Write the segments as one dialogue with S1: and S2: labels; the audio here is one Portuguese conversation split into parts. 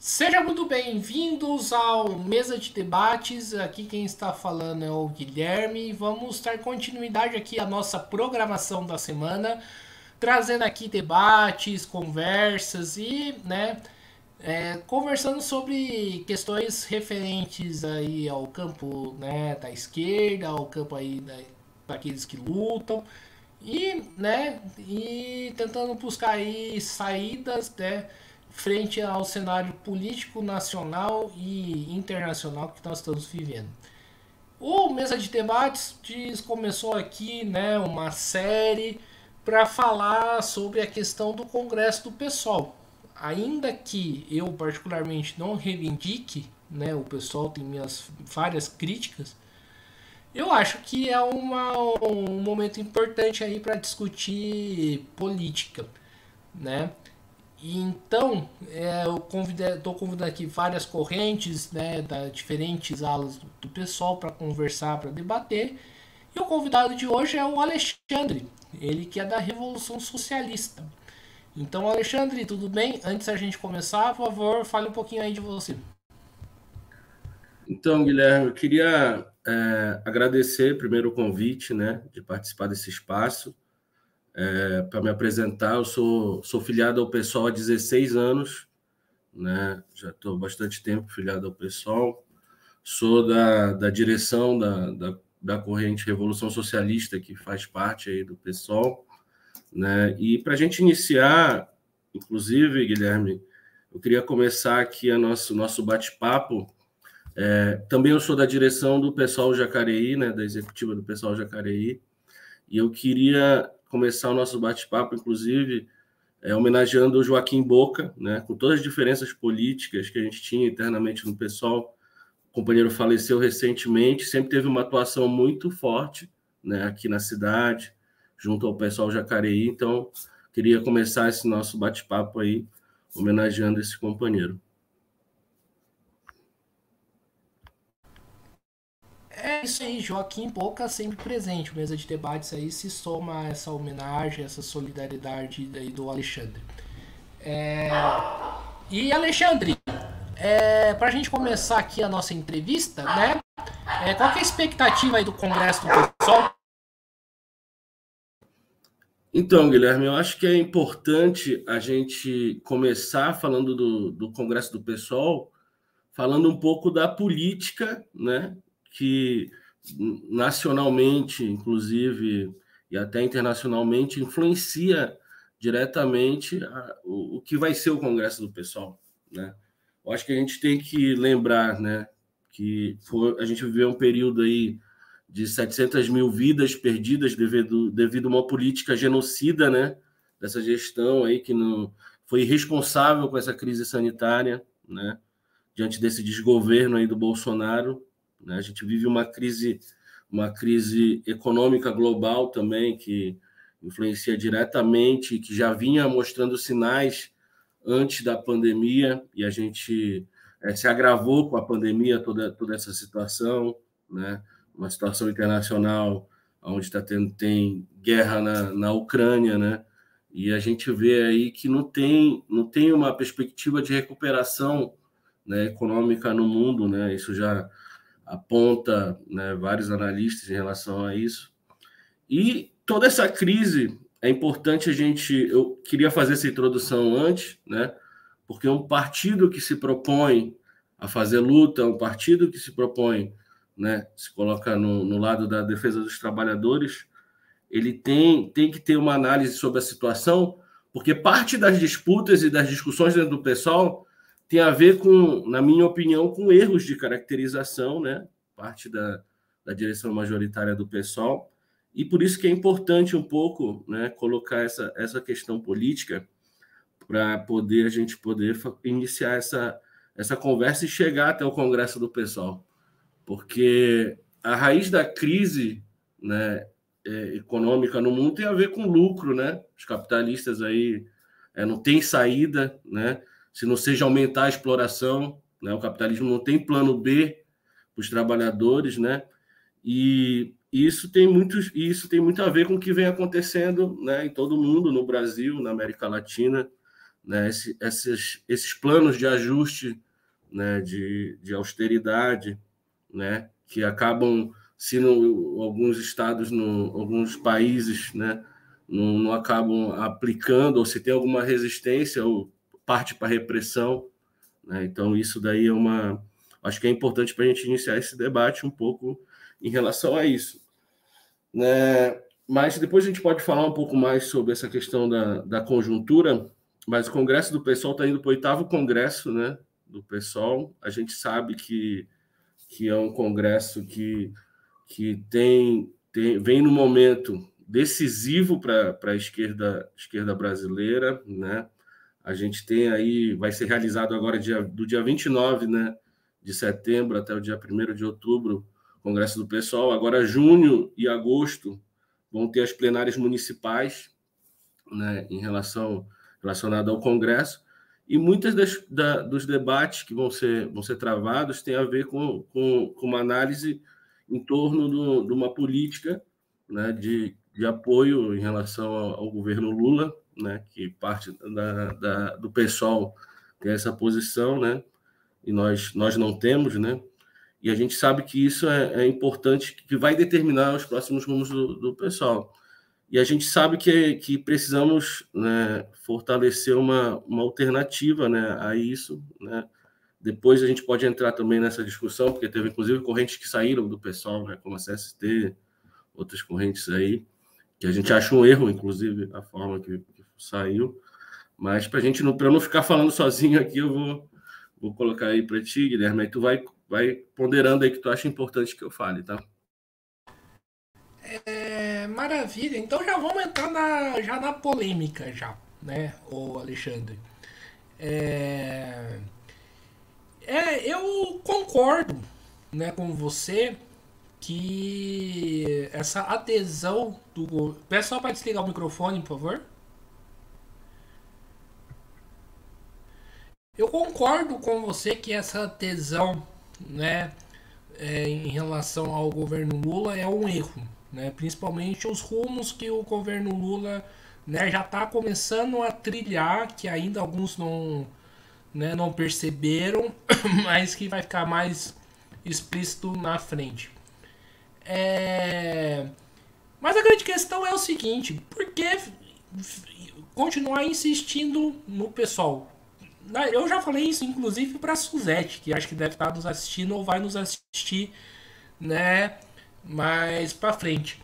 S1: Sejam muito bem-vindos ao Mesa de Debates. Aqui quem está falando é o Guilherme. Vamos dar continuidade aqui à nossa programação da semana, trazendo aqui debates, conversas e, conversando sobre questões referentes aí ao campo, da esquerda, ao campo aí daqueles que lutam e tentando buscar aí saídas, frente ao cenário político nacional e internacional que nós estamos vivendo. O Mesa de Debates começou aqui, uma série para falar sobre a questão do Congresso do PSOL. Ainda que eu particularmente não reivindique, o PSOL tem minhas várias críticas, eu acho que é um momento importante aí para discutir política, né? E então, estou convidando aqui várias correntes, da diferentes alas do pessoal para conversar, para debater. E o convidado de hoje é o Alexandre, ele que é da Revolução Socialista. Então, Alexandre, tudo bem? Antes da gente começar, por favor, fale um pouquinho aí de você.
S2: Então, Guilherme, eu queria agradecer primeiro o convite, né, de participar desse espaço. Para me apresentar, eu sou filiado ao PSOL há 16 anos, né, já estou há bastante tempo filiado ao PSOL. Sou da direção da corrente Revolução Socialista, que faz parte aí do PSOL, né? E para a gente iniciar, inclusive, Guilherme, eu queria começar aqui o nosso bate-papo. Também eu sou da direção do PSOL Jacareí, né, da executiva do PSOL Jacareí, e eu queria começar o nosso bate-papo, inclusive, homenageando o Joaquim Boca, né, com todas as diferenças políticas que a gente tinha internamente no PSOL. O companheiro faleceu recentemente, sempre teve uma atuação muito forte, né, aqui na cidade, junto ao PSOL Jacareí, então queria começar esse nosso bate-papo aí, homenageando esse companheiro.
S1: É isso aí, Joaquim Boca sempre presente. O Mesa de Debates aí se soma a essa homenagem, essa solidariedade aí do Alexandre. E Alexandre, para a gente começar aqui a nossa entrevista, qual que é a expectativa aí do Congresso do PSOL?
S2: Então, Guilherme, eu acho que é importante a gente começar falando do Congresso do PSOL, falando um pouco da política, né, que nacionalmente, inclusive, e até internacionalmente, influencia diretamente o que vai ser o Congresso do PSOL, né? Eu acho que a gente tem que lembrar, né, que a gente viveu um período aí de 700 mil vidas perdidas devido a uma política genocida, né, dessa gestão aí que não foi responsável com essa crise sanitária, né, diante desse desgoverno aí do Bolsonaro, né? A gente vive uma crise econômica global também que influencia diretamente, que já vinha mostrando sinais antes da pandemia e a gente se agravou com a pandemia toda essa situação, né? Uma situação internacional onde tem guerra na Ucrânia, né? E a gente vê aí que não tem uma perspectiva de recuperação, né, econômica no mundo, né? Isso já aponta, né, vários analistas em relação a isso. E toda essa crise é importante eu queria fazer essa introdução antes, né? Porque um partido que se propõe a fazer luta, um partido que se propõe, né, se coloca no lado da defesa dos trabalhadores, ele tem que ter uma análise sobre a situação, porque parte das disputas e das discussões dentro do pessoal tem a ver com, na minha opinião, com erros de caracterização, né? Parte da direção majoritária do pessoal. E por isso que é importante um pouco, né, colocar essa questão política para a gente poder iniciar essa conversa e chegar até o Congresso do pessoal. Porque a raiz da crise, né, econômica no mundo tem a ver com lucro, né? Os capitalistas aí não têm saída, né? Se não seja aumentar a exploração, né? O capitalismo não tem plano B para os trabalhadores, né? E isso tem muito a ver com o que vem acontecendo, né, em todo o mundo, no Brasil, na América Latina, né, esses planos de ajuste, né, de austeridade, né, que acabam, se não, alguns estados, alguns países, né, não acabam aplicando, ou se tem alguma resistência, ou parte para repressão, né? Então, isso daí acho que é importante para a gente iniciar esse debate um pouco em relação a isso, né? Mas depois a gente pode falar um pouco mais sobre essa questão da conjuntura, mas o Congresso do PSOL está indo para o 8º Congresso, né, do PSOL. A gente sabe que é um congresso que vem no momento decisivo para a esquerda brasileira, né? A gente tem aí, vai ser realizado agora do dia 29, né, de setembro até o dia 1º de outubro, o Congresso do PSOL. Agora, junho e agosto vão ter as plenárias municipais, né, relacionado ao Congresso, e muitas dos debates que vão ser travados têm a ver com uma análise em torno de uma política, né, de apoio em relação ao governo Lula, né, que parte do PSOL tem essa posição, né, e nós não temos, né, e a gente sabe que isso é importante, que vai determinar os próximos rumos do PSOL. E a gente sabe que precisamos, né, fortalecer uma alternativa, né, a isso, né. Depois a gente pode entrar também nessa discussão, porque teve inclusive correntes que saíram do PSOL, né, como a CST, outras correntes aí, que a gente acha um erro, inclusive, a forma que saiu. Mas para eu não ficar falando sozinho aqui, eu vou colocar aí para ti, Guilherme, aí tu vai ponderando aí que tu acha importante que eu fale, tá?
S1: Maravilha, então já vamos entrar já na polêmica já, né, o Alexandre. Eu concordo, né, com você que essa adesão do... Peço só para desligar o microfone, por favor. Eu concordo com você que essa adesão, né, em relação ao governo Lula é um erro, né? Principalmente os rumos que o governo Lula, né, já está começando a trilhar, que ainda alguns não, né, não perceberam, mas que vai ficar mais explícito na frente. Mas a grande questão é o seguinte: por que continuar insistindo no pessoal? Eu já falei isso, inclusive, para a Suzete, que acho que deve estar nos assistindo ou vai nos assistir, né, mais para frente.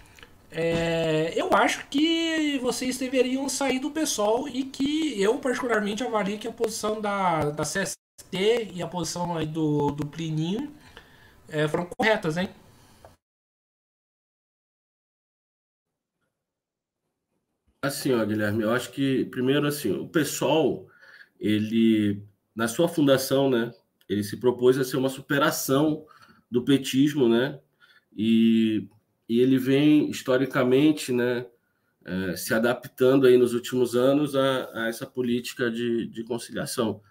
S1: Eu acho que vocês deveriam sair do PSOL e que eu, particularmente, avalio que a posição da CST e a posição aí do Plininho foram corretas, hein?
S2: Assim, ó, Guilherme, eu acho que, primeiro, assim, o PSOL, ele, na sua fundação, né, ele se propôs a ser uma superação do petismo, né, e ele vem, historicamente, né, se adaptando aí nos últimos anos a essa política de conciliação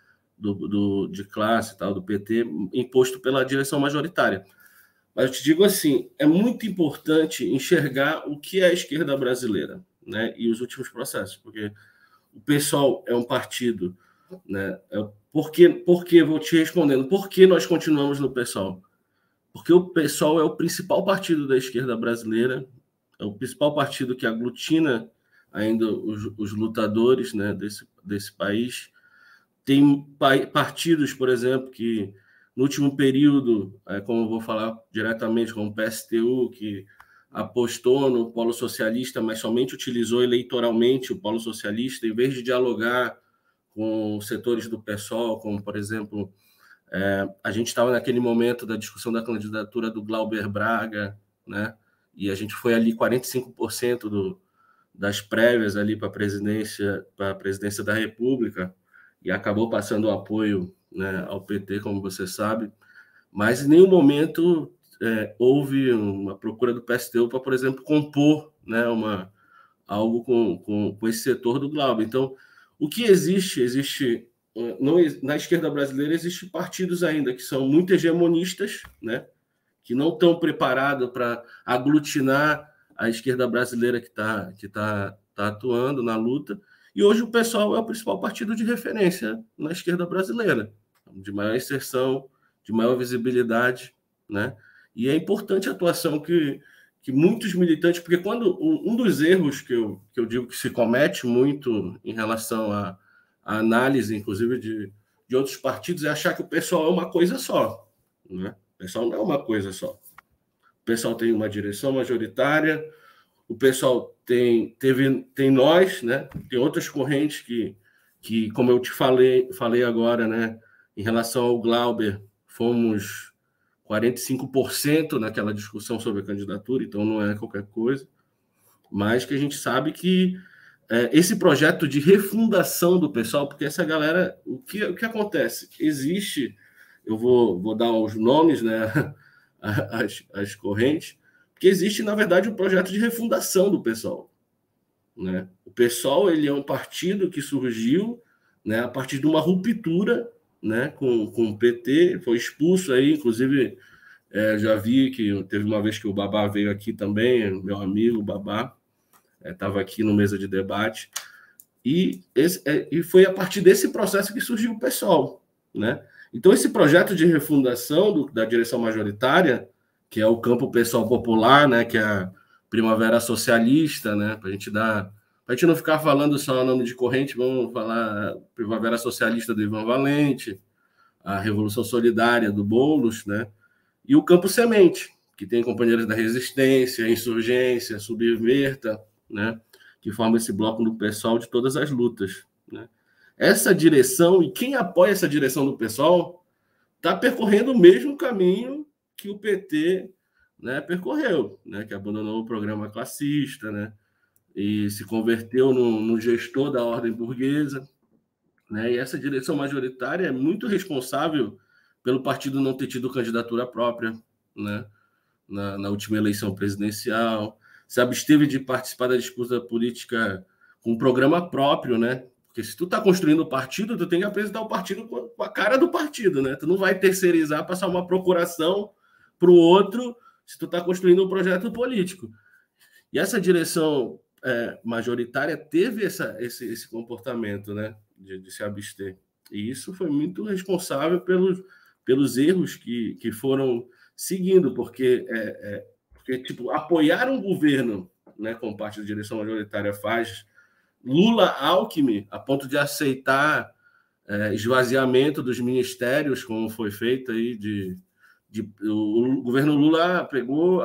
S2: de classe, tal, do PT, imposto pela direção majoritária. Mas eu te digo assim, é muito importante enxergar o que é a esquerda brasileira, né, e os últimos processos, porque o PSOL é um partido, né, por que, vou te respondendo, por que nós continuamos no PSOL? Porque o PSOL é o principal partido da esquerda brasileira, é o principal partido que aglutina ainda os lutadores, né, desse país. Tem partidos, por exemplo, que no último período, como eu vou falar diretamente, como o PSTU, que apostou no polo socialista, mas somente utilizou eleitoralmente o polo socialista, em vez de dialogar com setores do PSOL, como, por exemplo, a gente estava naquele momento da discussão da candidatura do Glauber Braga, né? E a gente foi ali 45% das prévias ali para a presidência da República, e acabou passando o apoio, né, ao PT, como você sabe, mas em nenhum momento houve uma procura do PSTU para, por exemplo, compor, né, algo com esse setor do Glauber. Então, o que existe não, na esquerda brasileira existem partidos ainda que são muito hegemonistas, né, que não estão preparados para aglutinar a esquerda brasileira que tá está atuando na luta, e hoje o PSOL é o principal partido de referência na esquerda brasileira, de maior inserção, de maior visibilidade, né? E é importante a atuação que muitos militantes, porque quando um dos erros que eu digo que se comete muito em relação à análise, inclusive, de outros partidos, é achar que o PSOL é uma coisa só, né? O PSOL não é uma coisa só. O PSOL tem uma direção majoritária, o PSOL tem nós, né? Tem outras correntes que como eu te falei agora, né? Em relação ao Glauber, fomos 45% naquela discussão sobre a candidatura, então não é qualquer coisa, mas que a gente sabe que esse projeto de refundação do PSOL, porque essa galera, o que acontece? Existe, eu vou dar os nomes, né? as correntes, porque existe, na verdade, um projeto de refundação do PSOL, né? O PSOL, ele é um partido que surgiu, né, a partir de uma ruptura, né, com o PT, foi expulso aí, inclusive, já vi que teve uma vez que o Babá veio aqui também, meu amigo Babá, estava aqui no mesa de debate, e foi a partir desse processo que surgiu o PSOL, né? Então, esse projeto de refundação da direção majoritária, que é o campo PSOL popular, né, que é a Primavera Socialista, né, para a gente não ficar falando só o nome de corrente, vamos falar Primavera Socialista do Ivan Valente, a Revolução Solidária do Boulos, né, e o campo Semente, que tem Companheiros da Resistência, Insurgência, Subverta, né, que forma esse bloco do PSOL de todas as lutas, né. Essa direção, e quem apoia essa direção do PSOL, está percorrendo o mesmo caminho que o PT, né, percorreu, né, que abandonou o programa classista, né, e se converteu no gestor da ordem burguesa, né, e essa direção majoritária é muito responsável pelo partido não ter tido candidatura própria, né, na última eleição presidencial, se absteve de participar da disputa política com um programa próprio, né? Porque se tu está construindo o partido, tu tem que apresentar o partido com a cara do partido, né? Tu não vai terceirizar, passar uma procuração para o outro se tu está construindo um projeto político. E essa direção majoritária teve esse comportamento, né? De se abster. E isso foi muito responsável pelos erros que foram seguindo, porque tipo, apoiar um governo, né, como parte da direção majoritária faz, Lula-Alckmin, a ponto de aceitar esvaziamento dos ministérios, como foi feito aí, o governo Lula pegou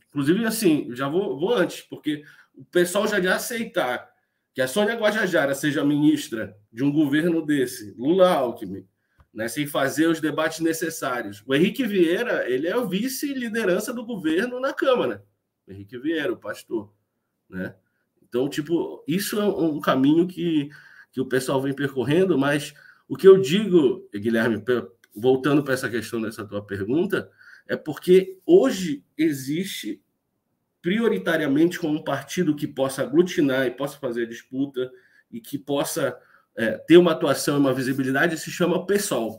S2: inclusive, assim, já vou antes, porque o pessoal já de aceitar que a Sônia Guajajara seja ministra de um governo desse, Lula-Alckmin, né, sem fazer os debates necessários. O Henrique Vieira, ele é o vice-liderança do governo na Câmara. O Henrique Vieira, o pastor, né? Então, tipo, isso é um caminho que o pessoal vem percorrendo, mas o que eu digo, Guilherme, voltando para essa questão dessa tua pergunta, é porque hoje existe prioritariamente como um partido que possa aglutinar e possa fazer disputa e que possa ter uma atuação e uma visibilidade, se chama PSOL.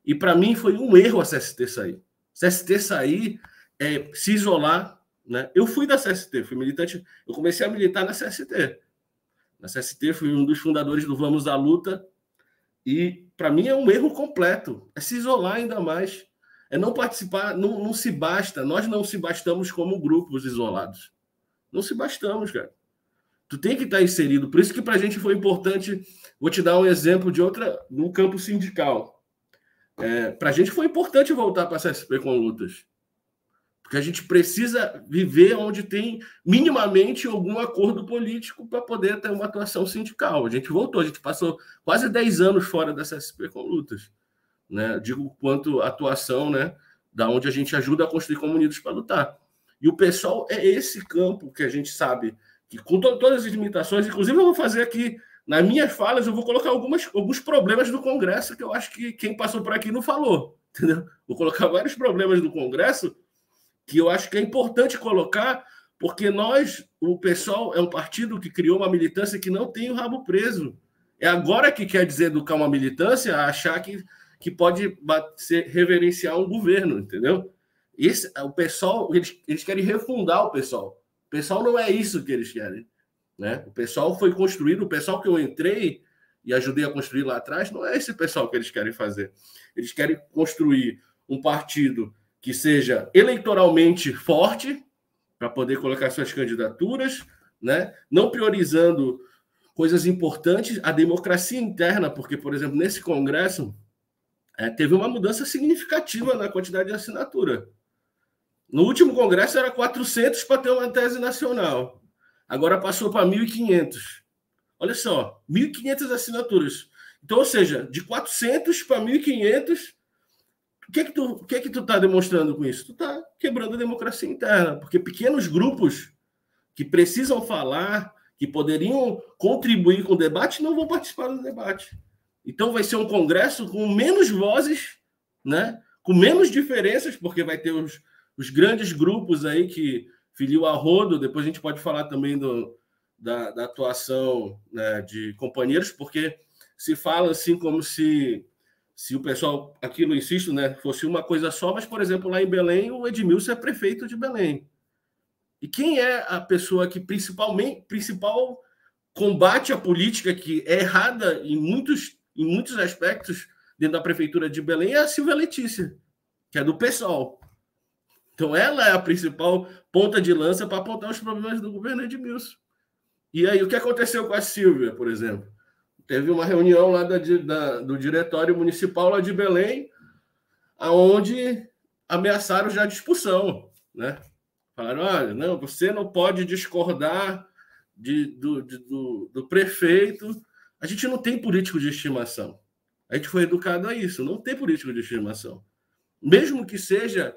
S2: E para mim foi um erro a CST sair. CST sair se isolar, né? Eu fui da CST, fui militante, eu comecei a militar na CST. Na CST fui um dos fundadores do Vamos à Luta e para mim é um erro completo, é se isolar ainda mais, é não participar, não se basta, nós não se bastamos como grupos isolados. Não se bastamos, cara. Tu tem que estar inserido, por isso que para a gente foi importante, vou te dar um exemplo de outra, no campo sindical. Para a gente foi importante voltar para a CSP com lutas. Porque a gente precisa viver onde tem minimamente algum acordo político para poder ter uma atuação sindical. A gente voltou, a gente passou quase 10 anos fora da CSP com lutas. Né? Digo quanto atuação, né? Da onde a gente ajuda a construir comunidades para lutar. E o PSOL é esse campo que a gente sabe que, com todas as limitações, inclusive eu vou fazer aqui, nas minhas falas, eu vou colocar alguns problemas do Congresso que eu acho que quem passou por aqui não falou. Entendeu? Vou colocar vários problemas do Congresso que eu acho que é importante colocar, porque o PSOL é um partido que criou uma militância que não tem o rabo preso. É agora que quer dizer educar uma militância a achar que pode reverenciar um governo, entendeu? O PSOL, eles querem refundar o PSOL. O pessoal não é isso que eles querem, né? O pessoal foi construído, o pessoal que eu entrei e ajudei a construir lá atrás, não é esse pessoal que eles querem fazer. Eles querem construir um partido que seja eleitoralmente forte para poder colocar suas candidaturas, né? Não priorizando coisas importantes, a democracia interna, porque, por exemplo, nesse Congresso teve uma mudança significativa na quantidade de assinatura. No último Congresso era 400 para ter uma tese nacional. Agora passou para 1.500. Olha só, 1.500 assinaturas. Então, ou seja, de 400 para 1.500, o que é que tu está demonstrando com isso? Tu está quebrando a democracia interna, porque pequenos grupos que precisam falar, que poderiam contribuir com o debate, não vão participar do debate. Então vai ser um congresso com menos vozes, né? Com menos diferenças, porque vai ter os grandes grupos aí que filiam a rodo. Depois a gente pode falar também da atuação, né, de companheiros, porque se fala assim como se o pessoal, aquilo, insisto, né, fosse uma coisa só, mas, por exemplo, lá em Belém, o Edmilson é prefeito de Belém. E quem é a pessoa que principal combate a política, que é errada em muitos aspectos dentro da prefeitura de Belém, é a Silvia Letícia, que é do PSOL. Então ela é a principal ponta de lança para apontar os problemas do governo Edmilson. E aí, o que aconteceu com a Silvia, por exemplo? Teve uma reunião lá do Diretório Municipal lá de Belém, onde ameaçaram já de expulsão, né? Falaram, olha, não, você não pode discordar do prefeito. A gente não tem político de estimação. A gente foi educado a isso, não tem político de estimação. Mesmo que seja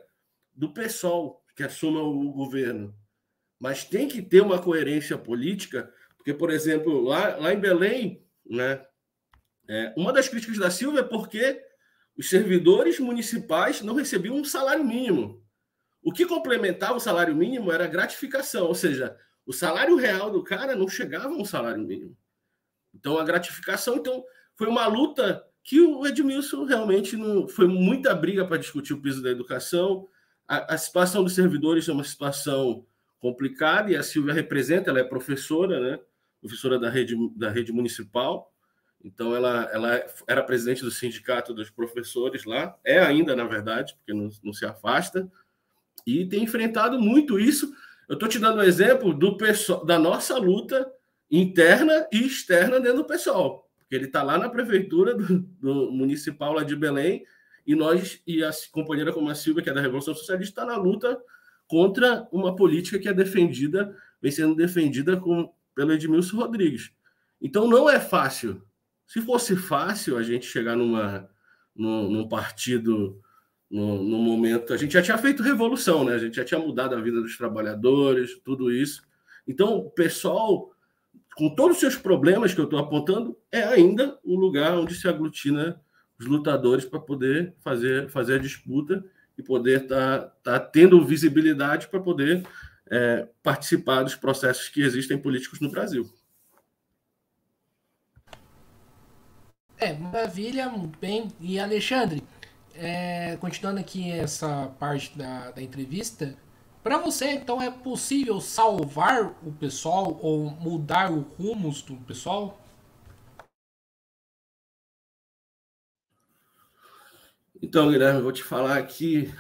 S2: do PSOL, que assuma o governo. Mas tem que ter uma coerência política, porque, por exemplo, lá em Belém, né, uma das críticas da Silva é porque os servidores municipais não recebiam um salário mínimo. O que complementava o salário mínimo era a gratificação, ou seja, o salário real do cara não chegava a um salário mínimo. Então, a gratificação, foi uma luta que o Edmilson realmente não... Foi muita briga para discutir o piso da educação. A situação dos servidores é uma situação complicada, e a Silvia representa, ela é professora, né? Professora da rede municipal. Então, ela era presidente do sindicato dos professores lá, é ainda, na verdade, porque não se afasta, e tem enfrentado muito isso. Eu estou te dando um exemplo da nossa luta interna e externa dentro do PSOL, porque ele está lá na prefeitura do municipal lá de Belém, e a companheira como a Silvia, que é da Revolução Socialista, está na luta contra uma política que vem sendo defendida pelo Edmilson Rodrigues. Então não é fácil. Se fosse fácil a gente chegar num partido no momento, a gente já tinha feito revolução, né? A gente já tinha mudado a vida dos trabalhadores, tudo isso. Então, o pessoal, com todos os seus problemas que eu estou apontando, é ainda um lugar onde se aglutina os lutadores para poder fazer a disputa e poder tá tendo visibilidade para poder participar dos processos que existem políticos no Brasil.
S1: Maravilha, muito bem. E Alexandre, continuando aqui essa parte da entrevista, para você, então, é possível salvar o pessoal ou mudar o rumo do pessoal?
S2: Então, Guilherme, eu vou te falar aqui,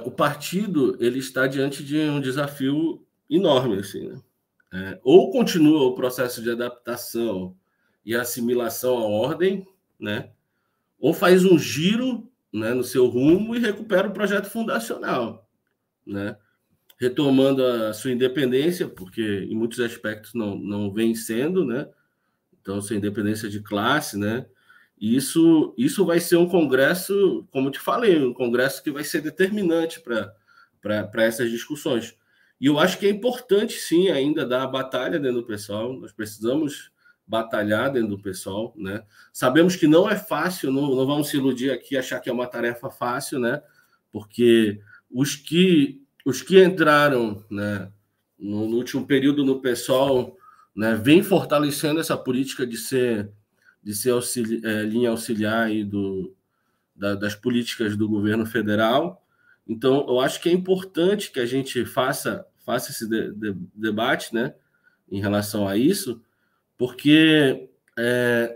S2: o partido ele está diante de um desafio enorme, assim, né? Ou continua o processo de adaptação e assimilação à ordem, né? Ou faz um giro, né, no seu rumo e recupera o projeto fundacional, né? Retomando a sua independência, porque em muitos aspectos não vem sendo, né? Então, sua independência de classe, né? E isso vai ser um congresso, como eu te falei, um congresso que vai ser determinante para essas discussões. E eu acho que é importante, sim, ainda dar a batalha dentro do pessoal. Nós precisamos batalhar dentro do pessoal, né? Sabemos que não é fácil, não vamos se iludir aqui, achar que é uma tarefa fácil, né? Porque os que entraram, né, no último período no pessoal, né, vem fortalecendo essa política de ser linha auxiliar aí das políticas do governo federal. Então, eu acho que é importante que a gente faça faça esse debate, né, em relação a isso, porque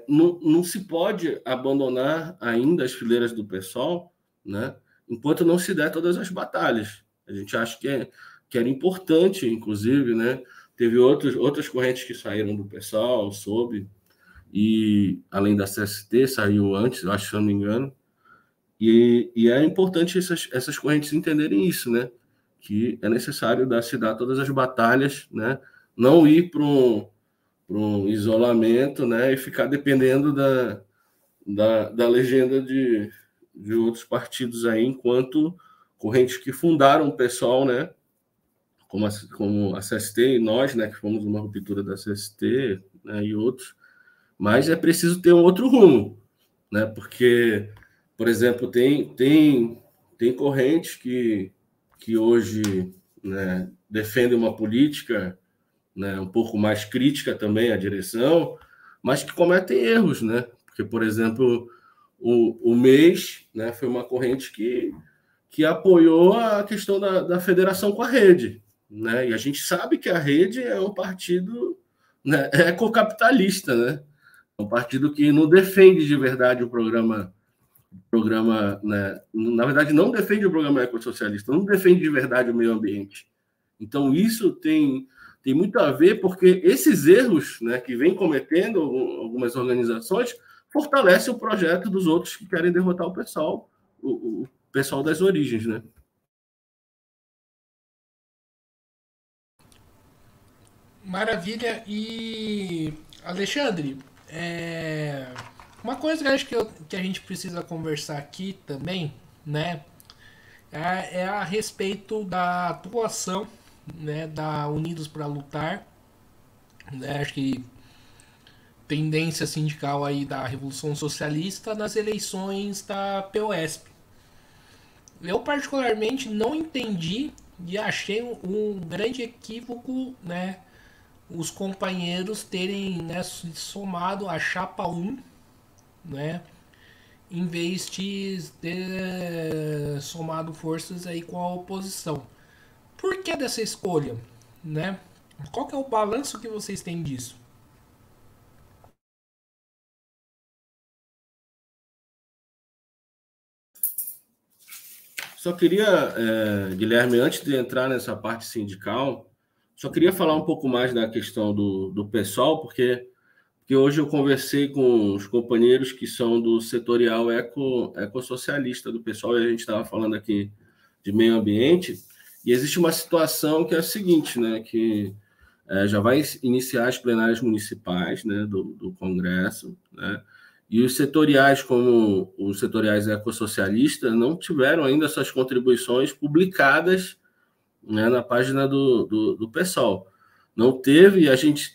S2: não se pode abandonar ainda as fileiras do PSOL, né, enquanto não se der todas as batalhas. A gente acha que era importante, inclusive, né, teve outras correntes que saíram do PSOL, soube, e além da CST, saiu antes, eu acho, se eu não me engano, e é importante essas correntes entenderem isso, né, que é necessário se dar todas as batalhas, né, não ir para um isolamento, né, e ficar dependendo da legenda de outros partidos aí, enquanto correntes que fundaram o PSOL, né, como a CST e nós, né, que fomos uma ruptura da CST, né, e outros, mas é preciso ter um outro rumo, né, porque, por exemplo, tem correntes que hoje, né, defendem uma política, né, um pouco mais crítica também à direção, mas que cometem erros, né? Porque, por exemplo, o MES, né, foi uma corrente que apoiou a questão da federação com a rede, né? E a gente sabe que a rede é um partido, né, ecocapitalista, né? É um partido que não defende de verdade o programa, né? Na verdade, não defende o programa ecossocialista, não defende de verdade o meio ambiente. Então, isso tem muito a ver, porque esses erros, né, que vem cometendo algumas organizações fortalecem o projeto dos outros que querem derrotar o pessoal das origens, né?
S1: Maravilha. E, Alexandre, uma coisa que eu acho que a gente precisa conversar aqui também, né, é a respeito da atuação, né, da Unidos para Lutar, né, acho que tendência sindical aí da Revolução Socialista nas eleições da POSP. Eu particularmente não entendi e achei um grande equívoco, né, os companheiros terem, né, somado a chapa 1, né, em vez de ter somado forças aí com a oposição. Por que dessa escolha, né? Qual que é o balanço que vocês têm disso?
S2: Só queria, Guilherme, antes de entrar nessa parte sindical, só queria falar um pouco mais da questão do PSOL, porque hoje eu conversei com os companheiros que são do setorial ecossocialista do PSOL, e a gente estava falando aqui de meio ambiente, e existe uma situação que é a seguinte, né, que já vai iniciar as plenárias municipais, né, do Congresso, né, e os setoriais, como os setoriais ecossocialistas, não tiveram ainda suas contribuições publicadas, né, na página do PSOL. Não teve,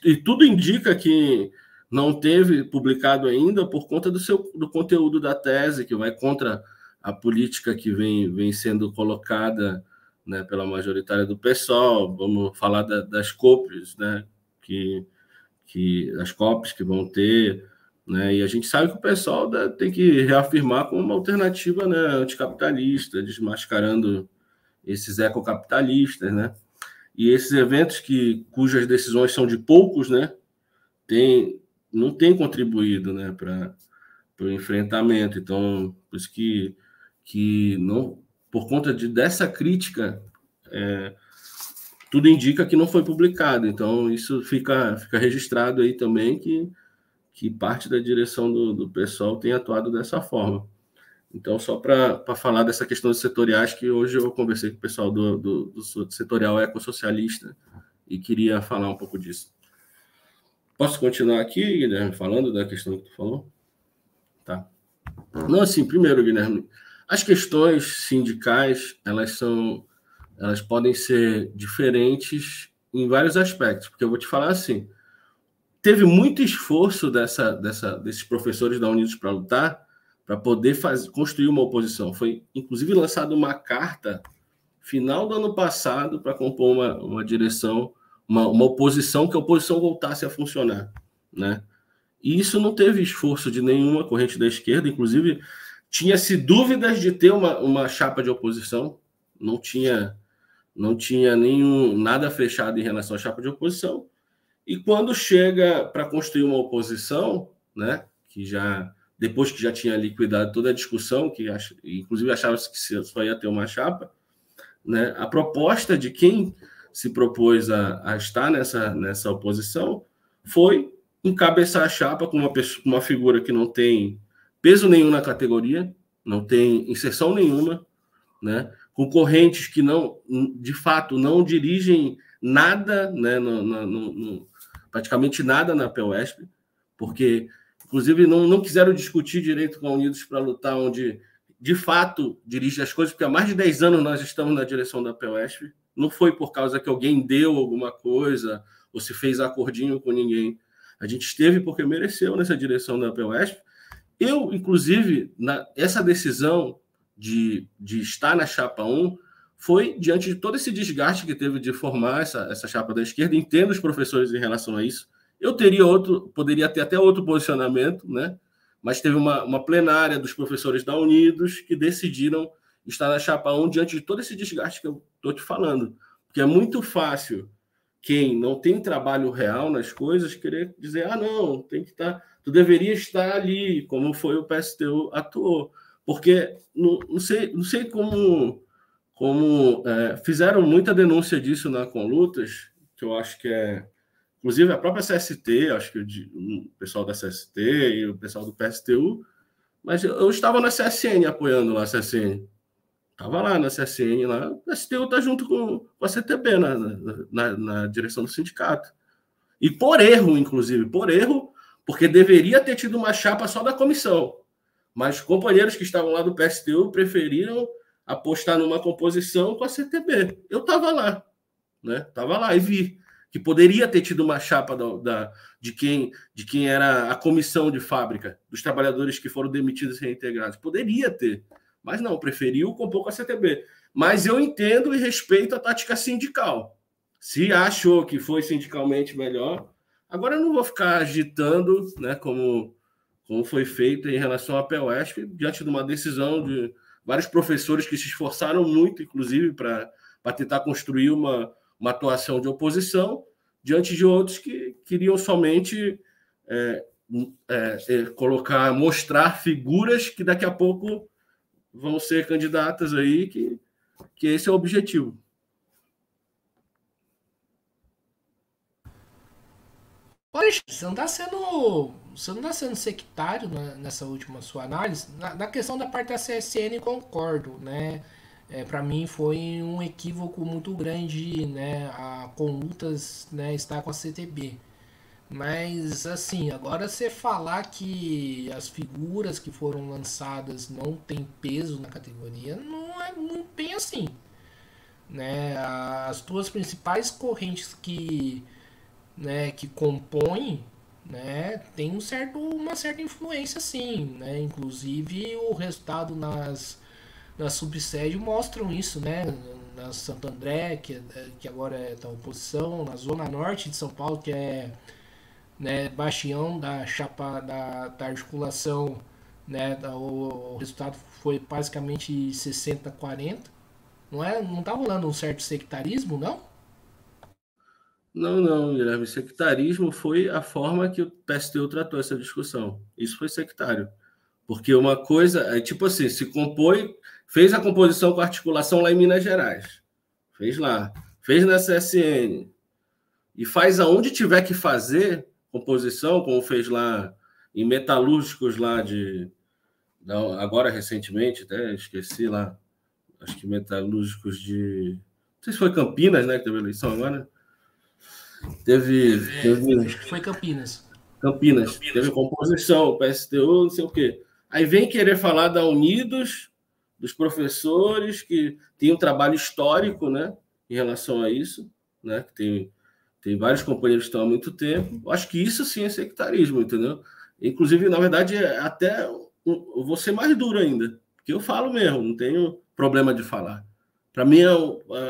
S2: e tudo indica que não teve publicado ainda por conta do conteúdo da tese, que vai contra a política que vem sendo colocada, né, pela majoritária do PSOL. Vamos falar das COPs, né, as COPs que vão ter, né, e a gente sabe que o PSOL tem que reafirmar como uma alternativa, né, anticapitalista, desmascarando esses ecocapitalistas, né? E esses eventos cujas decisões são de poucos, né, não têm contribuído, né, para o enfrentamento. Então, por isso que não, por conta dessa crítica, tudo indica que não foi publicado. Então, isso fica registrado aí também que parte da direção do PSOL tem atuado dessa forma. Então, só para falar dessa questão dos setoriais, que hoje eu conversei com o pessoal do setorial ecossocialista e queria falar um pouco disso. Posso continuar aqui, Guilherme, falando da questão que tu falou? Tá. Não, assim, primeiro, Guilherme, as questões sindicais, elas podem ser diferentes em vários aspectos, porque eu vou te falar assim, teve muito esforço desses professores da Unidos para Lutar para poder construir uma oposição. Foi, inclusive, lançada uma carta final do ano passado para compor uma direção, uma oposição, que a oposição voltasse a funcionar, né? E isso não teve esforço de nenhuma corrente da esquerda, inclusive tinha-se dúvidas de ter uma chapa de oposição, não tinha não tinha nada fechado em relação à chapa de oposição. E quando chega para construir uma oposição, né, que já depois que já tinha liquidado toda a discussão, que inclusive achava-se que só ia ter uma chapa, né, a proposta de quem se propôs a estar nessa oposição foi encabeçar a chapa com uma figura que não tem peso nenhum na categoria, não tem inserção nenhuma, né, concorrentes que não, de fato, não dirigem nada, né, praticamente nada na PEUESP, porque, inclusive, não quiseram discutir direito com a Unidos para lutar onde, de fato, dirige as coisas, porque há mais de 10 anos nós estamos na direção da PEUESP. Não foi por causa que alguém deu alguma coisa ou se fez acordinho com ninguém. A gente esteve porque mereceu nessa direção da PEUESP. Eu, inclusive, essa decisão de estar na chapa 1 foi diante de todo esse desgaste que teve de formar essa chapa da esquerda. Entendo os professores em relação a isso. Eu poderia ter até outro posicionamento, né? Mas teve uma plenária dos professores da Unidos que decidiram estar na chapa 1 diante de todo esse desgaste que eu estou te falando. Porque é muito fácil quem não tem trabalho real nas coisas querer dizer, não, tem que estar, tu deveria estar ali, como foi o PSTU atuou. Porque não sei como fizeram muita denúncia disso na Conlutas, que eu acho que inclusive a própria CST, acho que o pessoal da CST e o pessoal do PSTU, mas eu estava na CSN apoiando lá a CSN. Estava lá na CSN, lá. O PSTU está junto com a CTB na direção do sindicato. E por erro, inclusive, porque deveria ter tido uma chapa só da comissão. Mas companheiros que estavam lá do PSTU preferiram apostar numa composição com a CTB. Eu estava lá, né? Estava lá e vi que poderia ter tido uma chapa de quem era a comissão de fábrica, dos trabalhadores que foram demitidos e reintegrados. Poderia ter, mas não, preferiu compor com a CTB. Mas eu entendo e respeito a tática sindical. Se achou que foi sindicalmente melhor, agora eu não vou ficar agitando, né, como foi feito em relação à PEUESP, diante de uma decisão de vários professores que se esforçaram muito, inclusive, para tentar construir uma atuação de oposição, diante de outros que queriam somente mostrar figuras que daqui a pouco vão ser candidatas aí, que esse é o objetivo.
S1: Poxa, você não está sendo sectário nessa última sua análise. Na questão da parte da CSN, concordo, né? Para mim foi um equívoco muito grande, né? A Conlutas, né, estar com a CTB. Mas, assim, agora você falar que as figuras que foram lançadas não têm peso na categoria, não é muito bem assim, né? As duas principais correntes que compõem, né, tem uma certa influência, sim, né? Inclusive o resultado nas subsedes mostram isso, né? Na Santo André, que agora é da oposição, na Zona Norte de São Paulo, que é, né, bastião da chapa da articulação, né? O resultado foi basicamente 60-40. Não tá rolando um certo sectarismo, não?
S2: Não, Guilherme. Sectarismo foi a forma que o PSTU tratou essa discussão. Isso foi sectário. Porque uma coisa é tipo assim, fez a composição com articulação lá em Minas Gerais. Fez lá. Fez na CSN. E faz aonde tiver que fazer composição, como fez lá em metalúrgicos lá agora recentemente, até esqueci lá, acho que metalúrgicos de... Não sei se foi Campinas, né, que teve eleição agora.
S1: Acho que foi Campinas.
S2: Teve composição, PSTU, não sei o quê. Aí vem querer falar da Unidos, dos professores, que tem um trabalho histórico, né, em relação a isso, né, que tem vários companheiros que estão há muito tempo. Eu acho que isso sim é sectarismo, entendeu? Inclusive, na verdade, até eu vou ser mais duro ainda, porque eu falo mesmo, não tenho problema de falar. Para mim,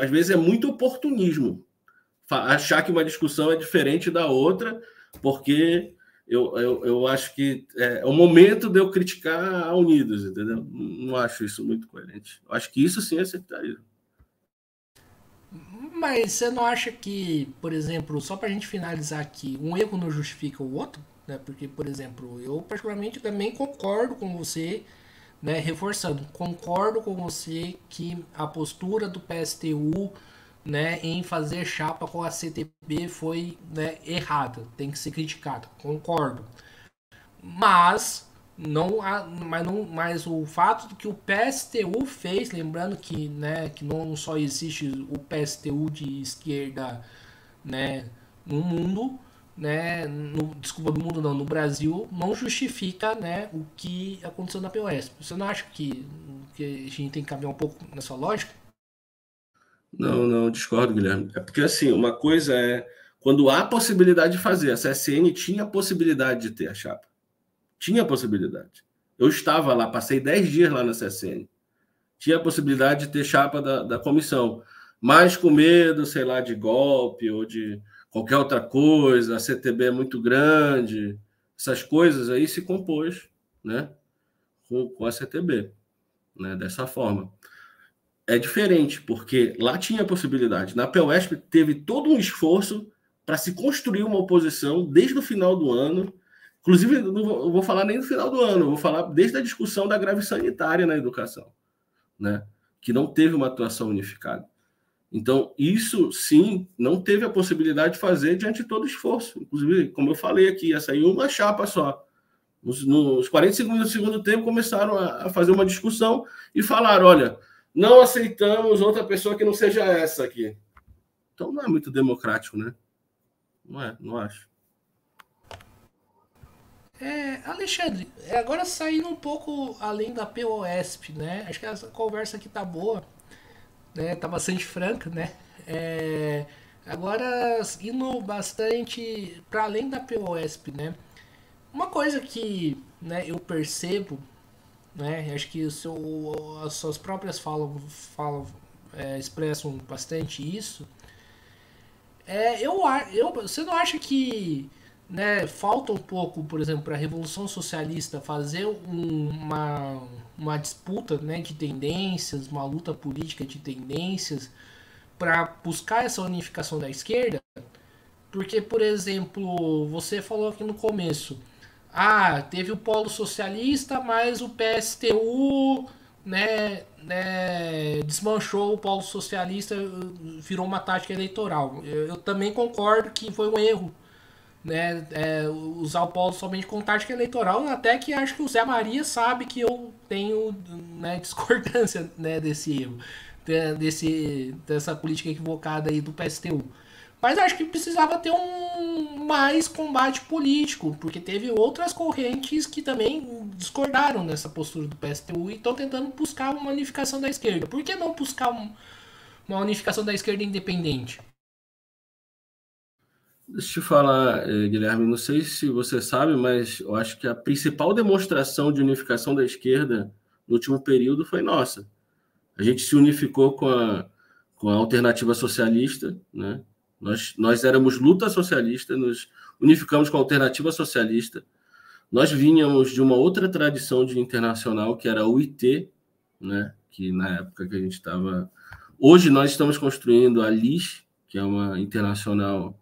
S2: às vezes, é muito oportunismo achar que uma discussão é diferente da outra, porque eu acho que é o momento de eu criticar a Unidos, entendeu? Não acho isso muito coerente. Eu acho que isso sim é sectarismo.
S1: Mas você não acha que, por exemplo, só para a gente finalizar aqui, um erro não justifica o outro? Né? Porque, por exemplo, eu particularmente também concordo com você, né? Reforçando, concordo com você que a postura do PSTU, né, em fazer chapa com a CTB foi, né, errada, tem que ser criticada, concordo. Mas mas o fato do que o PSTU fez, lembrando que, né, que não só existe o PSTU de esquerda, né, no mundo, né, desculpa, no mundo não, no Brasil, não justifica, né, o que aconteceu na POS. Você não acha que a gente tem que caminhar um pouco nessa lógica?
S2: Não, não, discordo, Guilherme. É porque, assim, uma coisa é quando há possibilidade de fazer. A CSN tinha a possibilidade de ter a chapa. Tinha a possibilidade. Eu estava lá, passei 10 dias lá na CSN. Tinha a possibilidade de ter chapa da comissão. Mas com medo, sei lá, de golpe ou de qualquer outra coisa, a CTB é muito grande, essas coisas aí se compôs, né, com a CTB, né, dessa forma. É diferente, porque lá tinha possibilidade. Na PUESP teve todo um esforço para se construir uma oposição desde o final do ano. Inclusive, não vou falar nem do final do ano, vou falar desde a discussão da greve sanitária na educação, né? Que não teve uma atuação unificada. Então, isso sim, não teve a possibilidade de fazer diante de todo o esforço. Inclusive, como eu falei aqui, ia sair uma chapa só. Nos 40 segundos do segundo tempo, começaram a fazer uma discussão e falaram: olha, não aceitamos outra pessoa que não seja essa aqui. Então, não é muito democrático, né? Não é, não acho.
S1: Alexandre, agora saindo um pouco além da POSP, né? Acho que essa conversa aqui tá boa, né? Tá bastante franca, né? Agora indo bastante para além da POSP, né? Uma coisa que, né, eu percebo, né? Acho que as suas próprias expressam bastante isso. Você não acha que, né, falta um pouco, por exemplo, para a Revolução Socialista fazer uma disputa, né, de tendências, uma luta política de tendências para buscar essa unificação da esquerda? Porque, por exemplo, você falou aqui no começo, teve o polo socialista, mas o PSTU, desmanchou o polo socialista, virou uma tática eleitoral. Eu também concordo que foi um erro, né, usar o polo somente com tática eleitoral, até que acho que o Zé Maria sabe que eu tenho, né, discordância, né, desse erro, dessa política equivocada aí do PSTU. Mas acho que precisava ter um mais combate político, porque teve outras correntes que também discordaram dessa postura do PSTU e estão tentando buscar uma unificação da esquerda. Por que não buscar uma unificação da esquerda independente?
S2: Deixa eu te falar, Guilherme, não sei se você sabe, mas eu acho que a principal demonstração de unificação da esquerda no último período foi nossa. A gente se unificou com a alternativa socialista, né? Nós éramos luta socialista, nos unificamos com a alternativa socialista. Nós vínhamos de uma outra tradição de internacional, que era a UIT, né? Que na época que a gente estava. Hoje nós estamos construindo a LIS, que é uma internacional,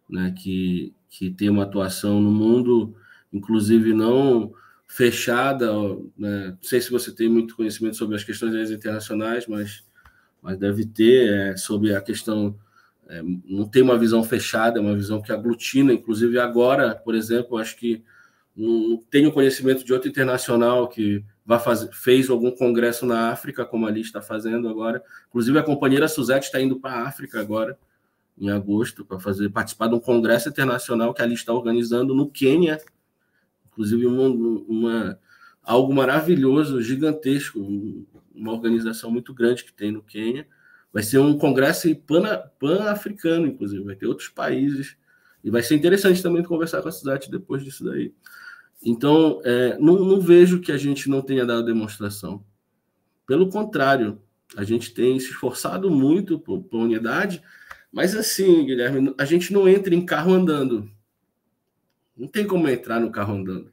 S2: né? Que tem uma atuação no mundo, inclusive não fechada, né? Não sei se você tem muito conhecimento sobre as questões internacionais, mas deve ter, sobre a questão, não tem uma visão fechada, é uma visão que aglutina, inclusive agora, por exemplo, acho que não tenho conhecimento de outro internacional que fez algum congresso na África, como a Liz está fazendo agora. Inclusive, a companheira Suzette está indo para a África agora, em agosto, para participar de um congresso internacional que a Liz está organizando no Quênia. Inclusive, algo maravilhoso, gigantesco, uma organização muito grande que tem no Quênia. Vai ser um congresso pan-africano, inclusive, vai ter outros países. E vai ser interessante também conversar com a Suzette depois disso daí. Então, não vejo que a gente não tenha dado demonstração. Pelo contrário, a gente tem se esforçado muito por unidade, mas assim, Guilherme, a gente não entra em carro andando. Não tem como entrar no carro andando.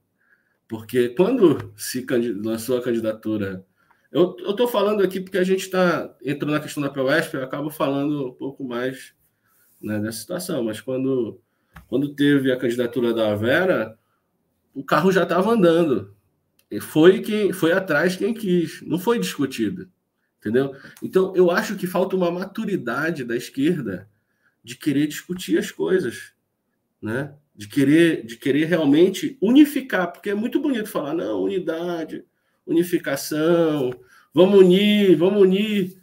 S2: Porque quando se lançou a candidatura Eu estou falando aqui porque a gente está entrando na questão da PUESP, eu acabo falando um pouco mais, né, dessa situação, mas quando teve a candidatura da Vera, o carro já estava andando. E foi atrás quem quis, não foi discutido, entendeu? Então, eu acho que falta uma maturidade da esquerda de querer discutir as coisas, né? De querer realmente unificar, porque é muito bonito falar, não, unidade, unificação, vamos unir,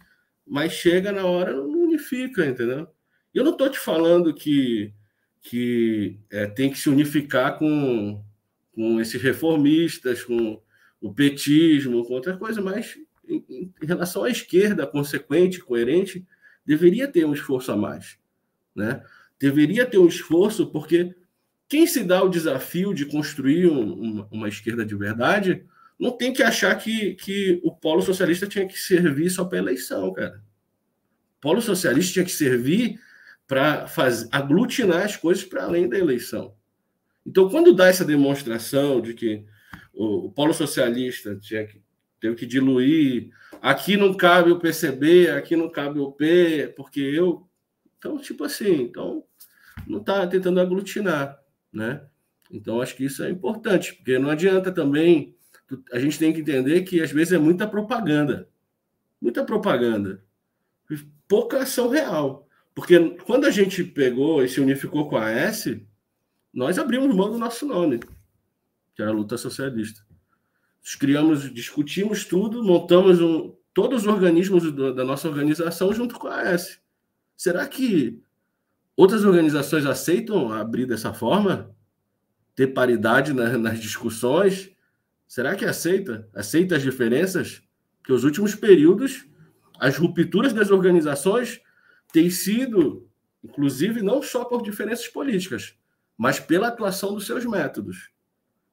S2: mas chega na hora, não unifica, entendeu? E eu não estou te falando que tem que se unificar com esses reformistas, com o petismo, com outra coisa, mas em relação à esquerda, consequente, coerente, deveria ter um esforço a mais, né? Deveria ter um esforço, porque quem se dá o desafio de construir uma esquerda de verdade não tem que achar que o polo socialista tinha que servir só para eleição, cara. O polo socialista tinha que servir para aglutinar as coisas para além da eleição. Então, quando dá essa demonstração de que o polo socialista teve que diluir, aqui não cabe o PCB, aqui não cabe o P, porque eu... Então, tipo assim, então não está tentando aglutinar, né? Então, acho que isso é importante, porque não adianta também... A gente tem que entender que, às vezes, é muita propaganda. Muita propaganda. Pouca ação real. Porque quando a gente pegou e se unificou com a AS, nós abrimos mão do nosso nome, que era a luta socialista. Discutimos tudo, montamos todos os organismos da nossa organização junto com a AS. Será que outras organizações aceitam abrir dessa forma? Ter paridade nas discussões? Será que aceita? Aceita as diferenças? Porque os últimos períodos, as rupturas das organizações têm sido, inclusive, não só por diferenças políticas, mas pela atuação dos seus métodos.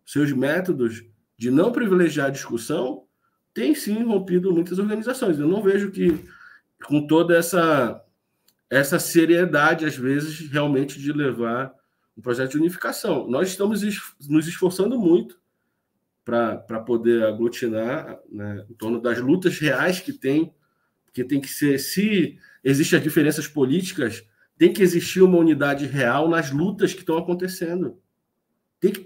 S2: Seus métodos de não privilegiar a discussão têm, sim, rompido muitas organizações. Eu não vejo que, com toda essa seriedade, às vezes, realmente de levar um projeto de unificação. Nós estamos nos esforçando muito para poder aglutinar, né, em torno das lutas reais que tem que ser, se existem as diferenças políticas, tem que existir uma unidade real nas lutas que estão acontecendo. Tem que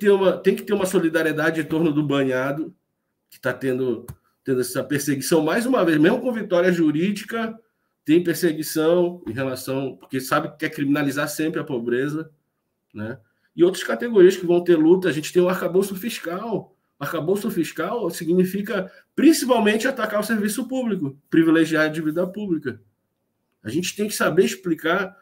S2: ter uma solidariedade em torno do banhado, que está tendo essa perseguição, mais uma vez, mesmo com vitória jurídica, tem perseguição em relação, porque sabe que quer criminalizar sempre a pobreza, né? E outras categorias que vão ter luta, a gente tem o arcabouço fiscal. O arcabouço fiscal significa principalmente atacar o serviço público, privilegiar a dívida pública. A gente tem que saber explicar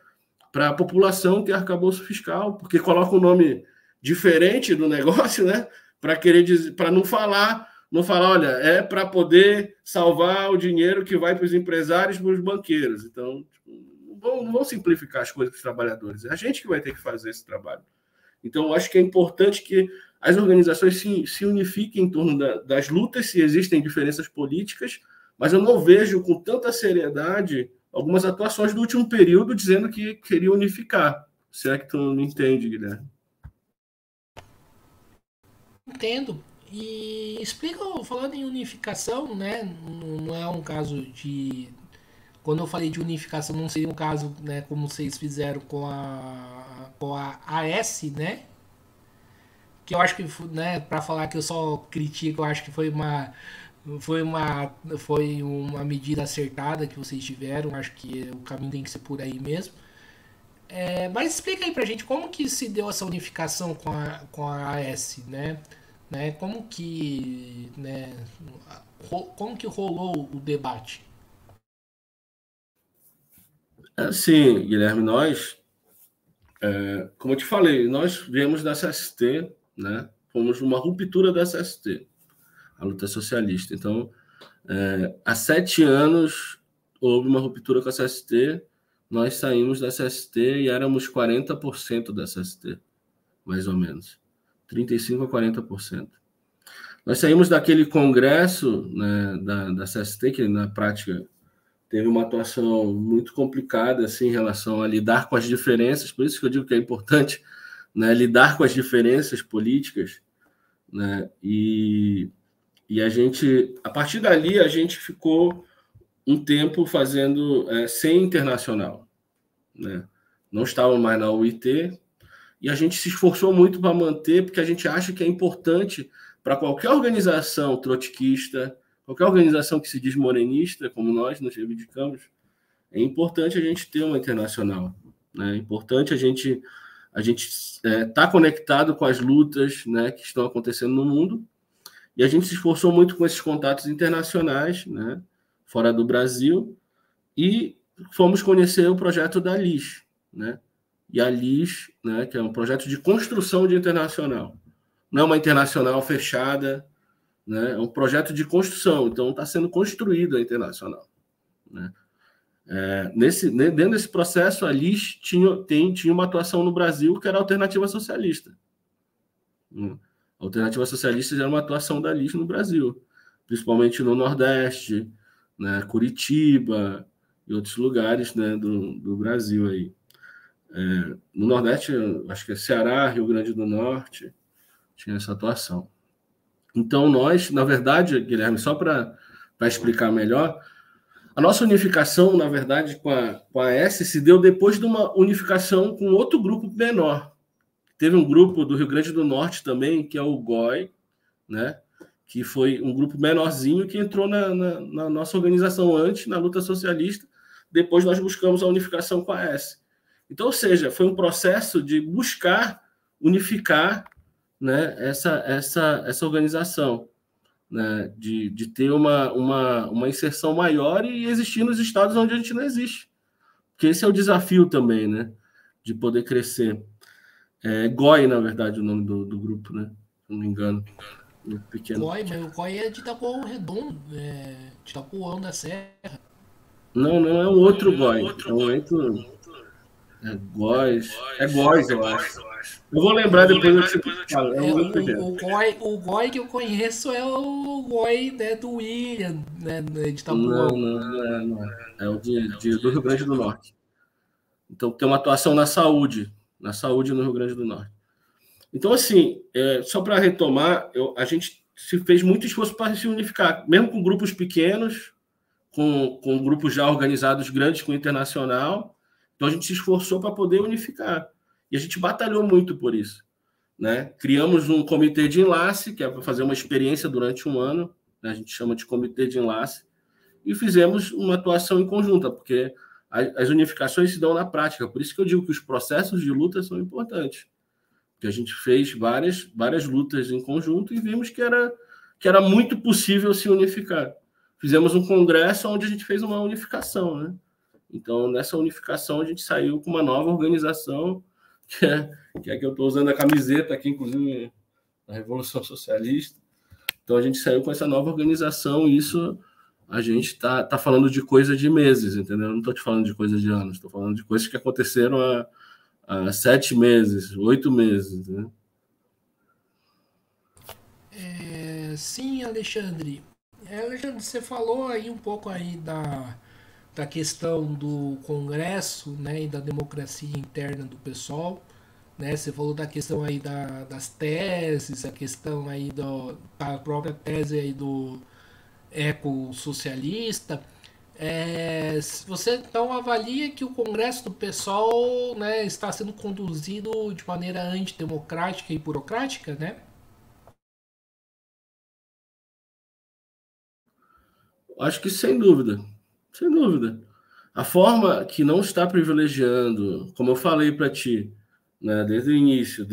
S2: para a população que é arcabouço fiscal, porque coloca um nome diferente do negócio, né? Para querer dizer, para não falar, olha, é para poder salvar o dinheiro que vai para os empresários, para os banqueiros. Então, não vão simplificar as coisas para os trabalhadores. É a gente que vai ter que fazer esse trabalho. Então, eu acho que é importante que as organizações se unifiquem em torno das lutas, se existem diferenças políticas, mas eu não vejo com tanta seriedade algumas atuações do último período dizendo que queria unificar. Será que tu não entende, Guilherme?
S1: Entendo. E explica, falando em unificação, né? Não é um caso de. Quando eu falei de unificação, não seria um caso, né, como vocês fizeram com a AS, né? Que eu acho que, né, para falar que eu só critico, eu acho que foi uma medida acertada que vocês tiveram. Acho que o caminho tem que ser por aí mesmo. Mas explica aí pra gente como que se deu essa unificação com a AS, né? Como que, né, como que rolou o debate?
S2: Sim, Guilherme, como eu te falei, nós viemos da CST, né? Fomos numa ruptura da CST, a luta socialista. Então, há 7 anos houve uma ruptura com a CST, nós saímos da CST e éramos 40% da CST, mais ou menos. 35% a 40%. Nós saímos daquele congresso, né, da CST, que na prática teve uma atuação muito complicada assim, em relação a lidar com as diferenças, por isso que eu digo que é importante, né, lidar com as diferenças políticas, né, e E a partir dali, a gente ficou um tempo fazendo sem internacional, né? Não estava mais na UIT, e a gente se esforçou muito para manter, porque a gente acha que é importante para qualquer organização trotskista, qualquer organização que se diz morenista, como nós nos reivindicamos, é importante a gente ter uma internacional, né? É importante a gente tá conectado com as lutas, né, que estão acontecendo no mundo, e a gente se esforçou muito com esses contatos internacionais, né, fora do Brasil, e fomos conhecer o projeto da LIS, né? E a LIS, né, que é um projeto de construção de internacional. Não é uma internacional fechada, né? É um projeto de construção, então está sendo construído a internacional, né? Dentro desse processo, a LIS tinha uma atuação no Brasil que era a Alternativa Socialista. A Alternativa Socialista era uma atuação da LIS no Brasil, principalmente no Nordeste, né, Curitiba e outros lugares, né, do Brasil aí. No Nordeste, acho que é Ceará, Rio Grande do Norte, tinha essa atuação. Então, nós, na verdade, Guilherme, só para explicar melhor, a nossa unificação, na verdade, com a S se deu depois de uma unificação com outro grupo menor. Teve um grupo do Rio Grande do Norte também, que é o GOI, né? Que foi um grupo menorzinho que entrou na nossa organização antes, na luta socialista. Depois nós buscamos a unificação com a S. Então, ou seja, foi um processo de buscar unificar, né, essa organização, né, de ter uma inserção maior e existir nos estados onde a gente não existe. Porque esse é o desafio também, né, de poder crescer. GOI, na verdade, o nome do grupo, né? Se não me engano. Pequeno.
S1: COI, mas o COI é de Itapuã Redondo, de Itapuã da Serra.
S2: Não é um outro GOI. É um outro. GOIS. É GOIS, eu acho. Eu vou lembrar depois eu te falo. É um outro pequeno.
S1: O GOI que eu conheço é o GOI, né, do William, né, de Itapuã.
S2: Não é. É o do Rio Grande do Norte. Então tem uma atuação na saúde no Rio Grande do Norte. Então, assim, só para retomar, a gente se fez muito esforço para se unificar, mesmo com grupos pequenos, com grupos já organizados grandes com o internacional. Então, a gente se esforçou para poder unificar. E a gente batalhou muito por isso, né? Criamos um comitê de enlace, que é para fazer uma experiência durante um ano, né? A gente chama de comitê de enlace, e fizemos uma atuação em conjunta, porque as unificações se dão na prática. Por isso que eu digo que os processos de luta são importantes. Que a gente fez várias lutas em conjunto e vimos que era muito possível se unificar. Fizemos um congresso onde a gente fez uma unificação, né? Então, nessa unificação, a gente saiu com uma nova organização, que é que eu estou usando a camiseta aqui, inclusive, da Revolução Socialista. Então, a gente saiu com essa nova organização e isso a gente está falando de coisa de meses, entendeu? Não estou te falando de coisa de anos, estou falando de coisas que aconteceram há 7 meses, 8 meses, né?
S1: Sim, Alexandre. Alexandre, você falou aí um pouco aí da questão do Congresso, né, e da democracia interna do pessoal, né? Você falou da questão aí das teses, a questão aí da própria tese aí do ecossocialista. Você então avalia que o Congresso do PSOL, né, está sendo conduzido de maneira antidemocrática e burocrática, né?
S2: Acho que sem dúvida, sem dúvida. A forma que não está privilegiando, como eu falei para ti, né, desde o início,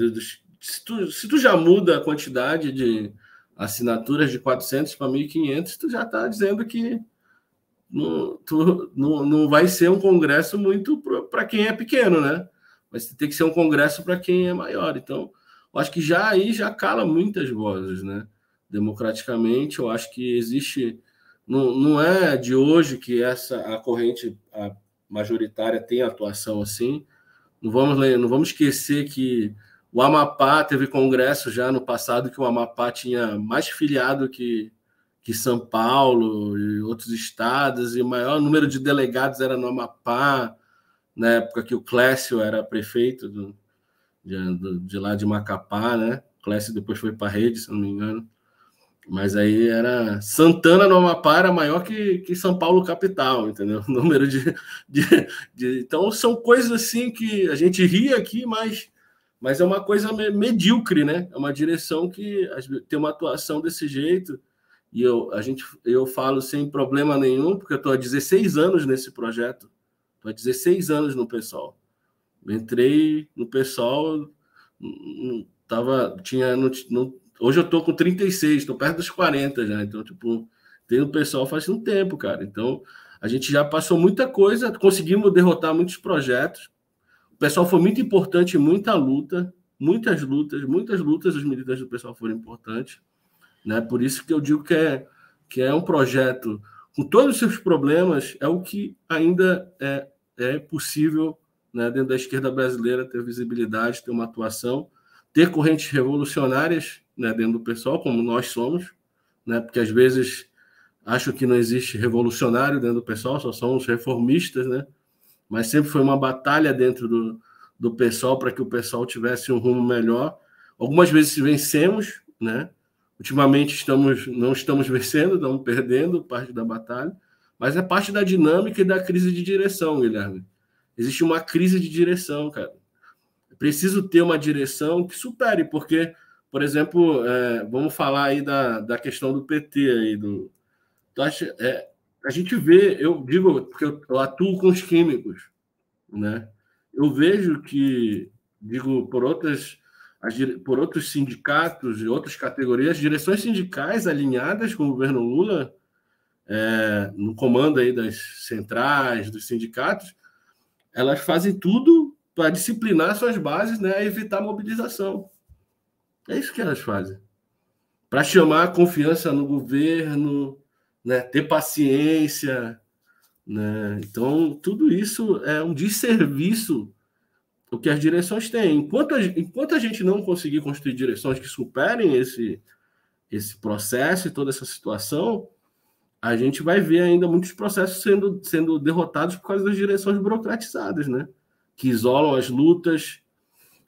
S2: se tu já muda a quantidade de assinaturas de 400 para 1.500, tu já está dizendo que não vai ser um congresso muito para quem é pequeno, né? Mas tem que ser um congresso para quem é maior. Então, eu acho que já aí já cala muitas vozes, né? Democraticamente, eu acho que existe. Não é de hoje que a corrente majoritária tem atuação assim. Não vamos esquecer que o Amapá teve congresso já no passado que o Amapá tinha mais filiado que São Paulo e outros estados, e o maior número de delegados era no Amapá, na época que o Clécio era prefeito de lá de Macapá, né? O Clécio depois foi para a rede, se não me engano. Mas aí era Santana no Amapá era maior que São Paulo capital, entendeu? O número de, Então são coisas assim que a gente ri aqui, mas é uma coisa medíocre, né? É uma direção que tem uma atuação desse jeito. E eu falo sem problema nenhum, porque eu estou há 16 anos nesse projeto. Estou há 16 anos no PSOL. Entrei no PSOL, hoje eu estou com 36, estou perto dos 40 já. Então, tipo, tem o PSOL faz um tempo, cara. Então, a gente já passou muita coisa, conseguimos derrotar muitos projetos. O PSOL foi muito importante, muita luta, muitas lutas, os militantes do PSOL foram importantes. Né? Por isso que eu digo que é um projeto com todos os seus problemas, é o que ainda é possível, né, dentro da esquerda brasileira ter visibilidade, ter uma atuação, ter correntes revolucionárias, né, dentro do PSOL, como nós somos, né, porque às vezes acho que não existe revolucionário dentro do PSOL, só somos reformistas, né, mas sempre foi uma batalha dentro do PSOL para que o PSOL tivesse um rumo melhor. Algumas vezes vencemos, né? Ultimamente não estamos vencendo, estamos perdendo parte da batalha, mas é parte da dinâmica e da crise de direção, Guilherme. Existe uma crise de direção, cara. É preciso ter uma direção que supere, porque, por exemplo, vamos falar aí da questão do PT aí, a gente vê, eu digo, porque eu atuo com os químicos, né? Eu vejo que, digo, por outros sindicatos e outras categorias, direções sindicais alinhadas com o governo Lula, no comando aí das centrais, dos sindicatos, elas fazem tudo para disciplinar suas bases, né, evitar mobilização. É isso que elas fazem. Para chamar a confiança no governo, né, ter paciência, né? Então, tudo isso é um desserviço o que as direções têm. Enquanto a gente não conseguir construir direções que superem esse processo e toda essa situação, a gente vai ver ainda muitos processos sendo derrotados por causa das direções burocratizadas, né? Que isolam as lutas,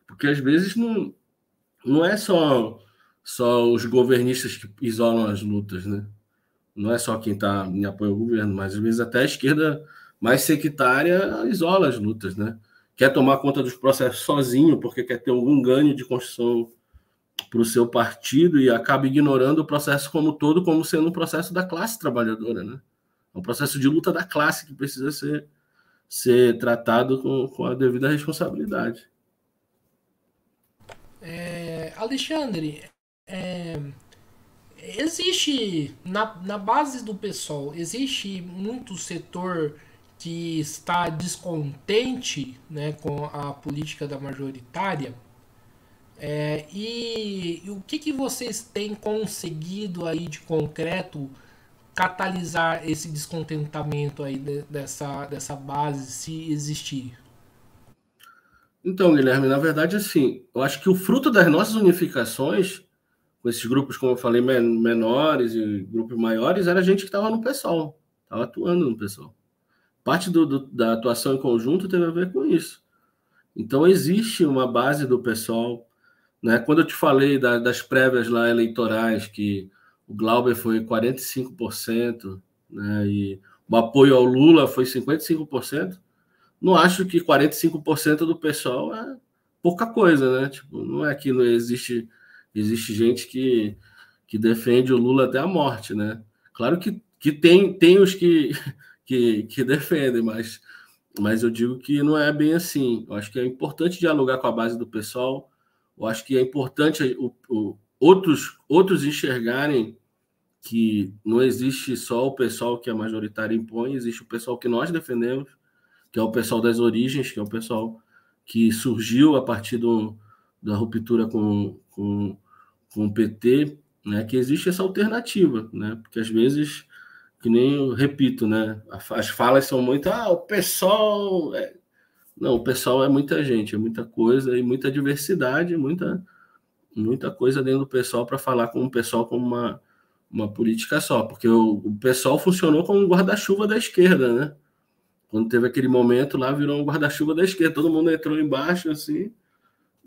S2: porque às vezes não é só os governistas que isolam as lutas, né? Não é só quem está em apoio ao governo, mas às vezes até a esquerda mais sectária isola as lutas, né? Quer tomar conta dos processos sozinho, porque quer ter algum ganho de construção para o seu partido e acaba ignorando o processo como todo, como sendo um processo da classe trabalhadora, né? É um processo de luta da classe que precisa ser tratado com a devida responsabilidade.
S1: Alexandre, existe na base do PSOL, existe muito setor que está descontente, né, com a política da majoritária. E o que vocês têm conseguido aí de concreto catalisar esse descontentamento aí dessa base, se existir?
S2: Então, Guilherme, na verdade, assim, eu acho que o fruto das nossas unificações, com esses grupos, como eu falei, menores e grupos maiores, era a gente que estava no PSOL, estava atuando no PSOL. Parte da atuação em conjunto teve a ver com isso. Então, existe uma base do PSOL, né? Quando eu te falei das prévias lá eleitorais, que o Glauber foi 45%, né? E o apoio ao Lula foi 55%, não acho que 45% do pessoal é pouca coisa, né? Tipo, não é que não existe gente que defende o Lula até a morte, né? Claro que tem os que defendem, mas eu digo que não é bem assim. Eu acho que é importante dialogar com a base do pessoal. Eu acho que é importante outros enxergarem que não existe só o pessoal que a majoritária impõe, existe o pessoal que nós defendemos, que é o pessoal das origens, que é o pessoal que surgiu a partir da ruptura com o PT, né? Que existe essa alternativa, né? Porque às vezes, que nem eu repito, né? As falas são muito, o pessoal... Não, o pessoal é muita gente, é muita coisa e muita diversidade, muita coisa dentro do pessoal para falar com o pessoal como uma política só, porque o pessoal funcionou como um guarda-chuva da esquerda, né? Quando teve aquele momento lá, virou um guarda-chuva da esquerda, todo mundo entrou embaixo, assim,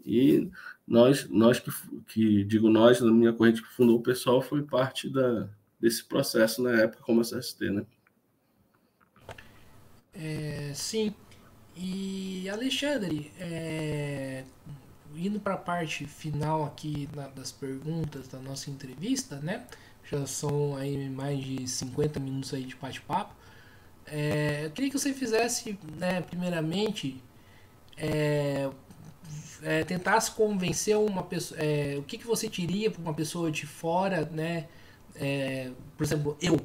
S2: e nós que digo nós, na minha corrente que fundou o pessoal, foi parte desse processo na época como SST, né?
S1: Sim. E Alexandre, indo para a parte final aqui das perguntas da nossa entrevista, né? Já são aí mais de 50 minutos aí de bate-papo. Eu queria que você fizesse, né, primeiramente, tentasse convencer uma pessoa. O que você diria para uma pessoa de fora, né? Por exemplo, eu,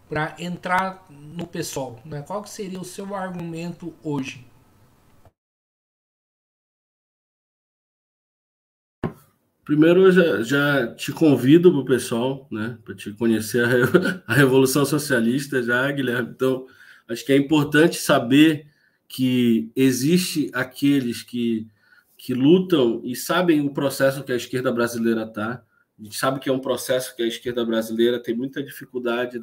S1: para entrar no PSOL, né? Qual que seria o seu argumento hoje?
S2: Primeiro, eu já te convido para o pessoal, né, para te conhecer a Revolução Socialista já, Guilherme. Então, acho que é importante saber que existe aqueles que lutam e sabem o processo que a esquerda brasileira está. A gente sabe que é um processo que a esquerda brasileira tem muita dificuldade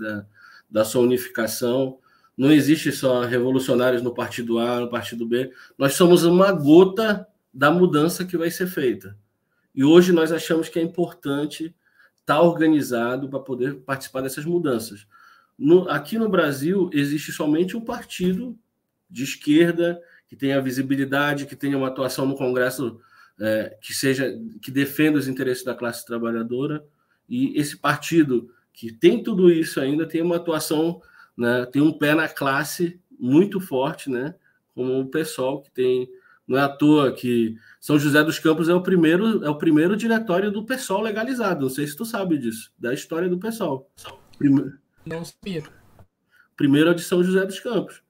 S2: da sua unificação. Não existe só revolucionários no partido A, no partido B. Nós somos uma gota da mudança que vai ser feita. E hoje nós achamos que é importante estar organizado para poder participar dessas mudanças. Aqui no Brasil, existe somente um partido de esquerda que tenha visibilidade, que tenha uma atuação no Congresso que defenda os interesses da classe trabalhadora. E esse partido que tem tudo isso ainda tem uma atuação, né, tem um pé na classe muito forte, né, como o PSOL, que tem. Não é à toa que São José dos Campos é o primeiro diretório do PSOL legalizado. Não sei se tu sabe disso, da história do PSOL.
S1: Não sabia.
S2: Primeiro é de São José dos Campos.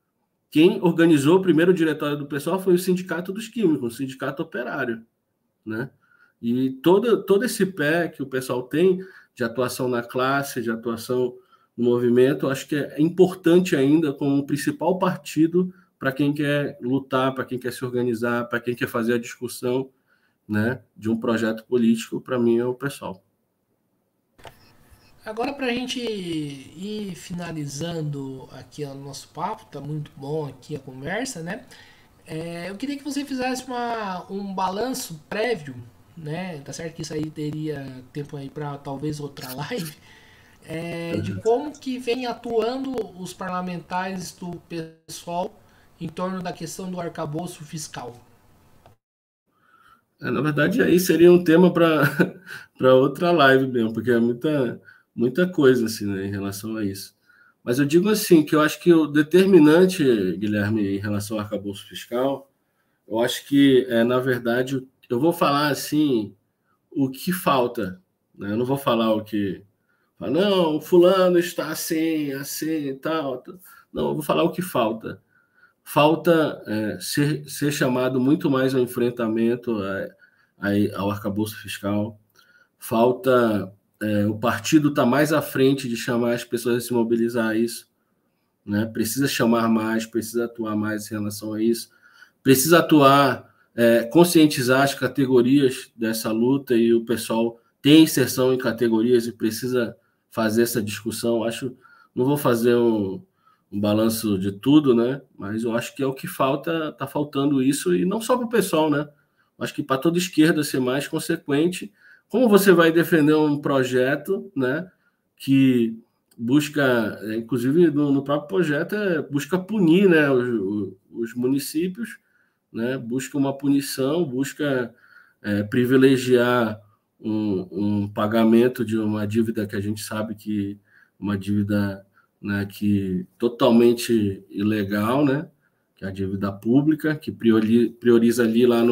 S2: Quem organizou o primeiro diretório do PSOL foi o Sindicato dos Químicos, o Sindicato Operário, né? E todo esse pé que o pessoal tem de atuação na classe, de atuação no movimento, acho que é importante ainda como principal partido para quem quer lutar, para quem quer se organizar, para quem quer fazer a discussão, né, de um projeto político, para mim é o pessoal.
S1: Agora, para a gente ir finalizando aqui o nosso papo, tá muito bom aqui a conversa, né? Eu queria que você fizesse um balanço prévio, né? Tá certo que isso aí teria tempo aí para talvez outra live, de como que vem atuando os parlamentares do PSOL em torno da questão do arcabouço fiscal.
S2: Na verdade, aí seria um tema para outra live mesmo, porque é muita coisa assim, né, em relação a isso. Mas eu digo assim, que eu acho que o determinante, Guilherme, em relação ao arcabouço fiscal, eu acho que, na verdade, eu vou falar assim, o que falta, né? Eu não vou falar o que... Não, fulano está assim e tal. Não, eu vou falar o que falta. Falta ser chamado muito mais ao enfrentamento ao arcabouço fiscal. Falta o partido estar mais à frente de chamar as pessoas a se mobilizar a isso, né? Precisa chamar mais, precisa atuar mais em relação a isso. Precisa atuar, conscientizar as categorias dessa luta, e o pessoal tem inserção em categorias e precisa fazer essa discussão. Não vou fazer um balanço de tudo, né? Mas eu acho que é o que falta, está faltando isso, e não só para o pessoal, né? Acho que para toda esquerda ser mais consequente. Como você vai defender um projeto, né, que busca, inclusive no próprio projeto, busca punir, né, os municípios, né, busca uma punição, busca privilegiar um pagamento de uma dívida que a gente sabe que uma dívida, né, que totalmente ilegal, né, que é a dívida pública, que prioriza ali lá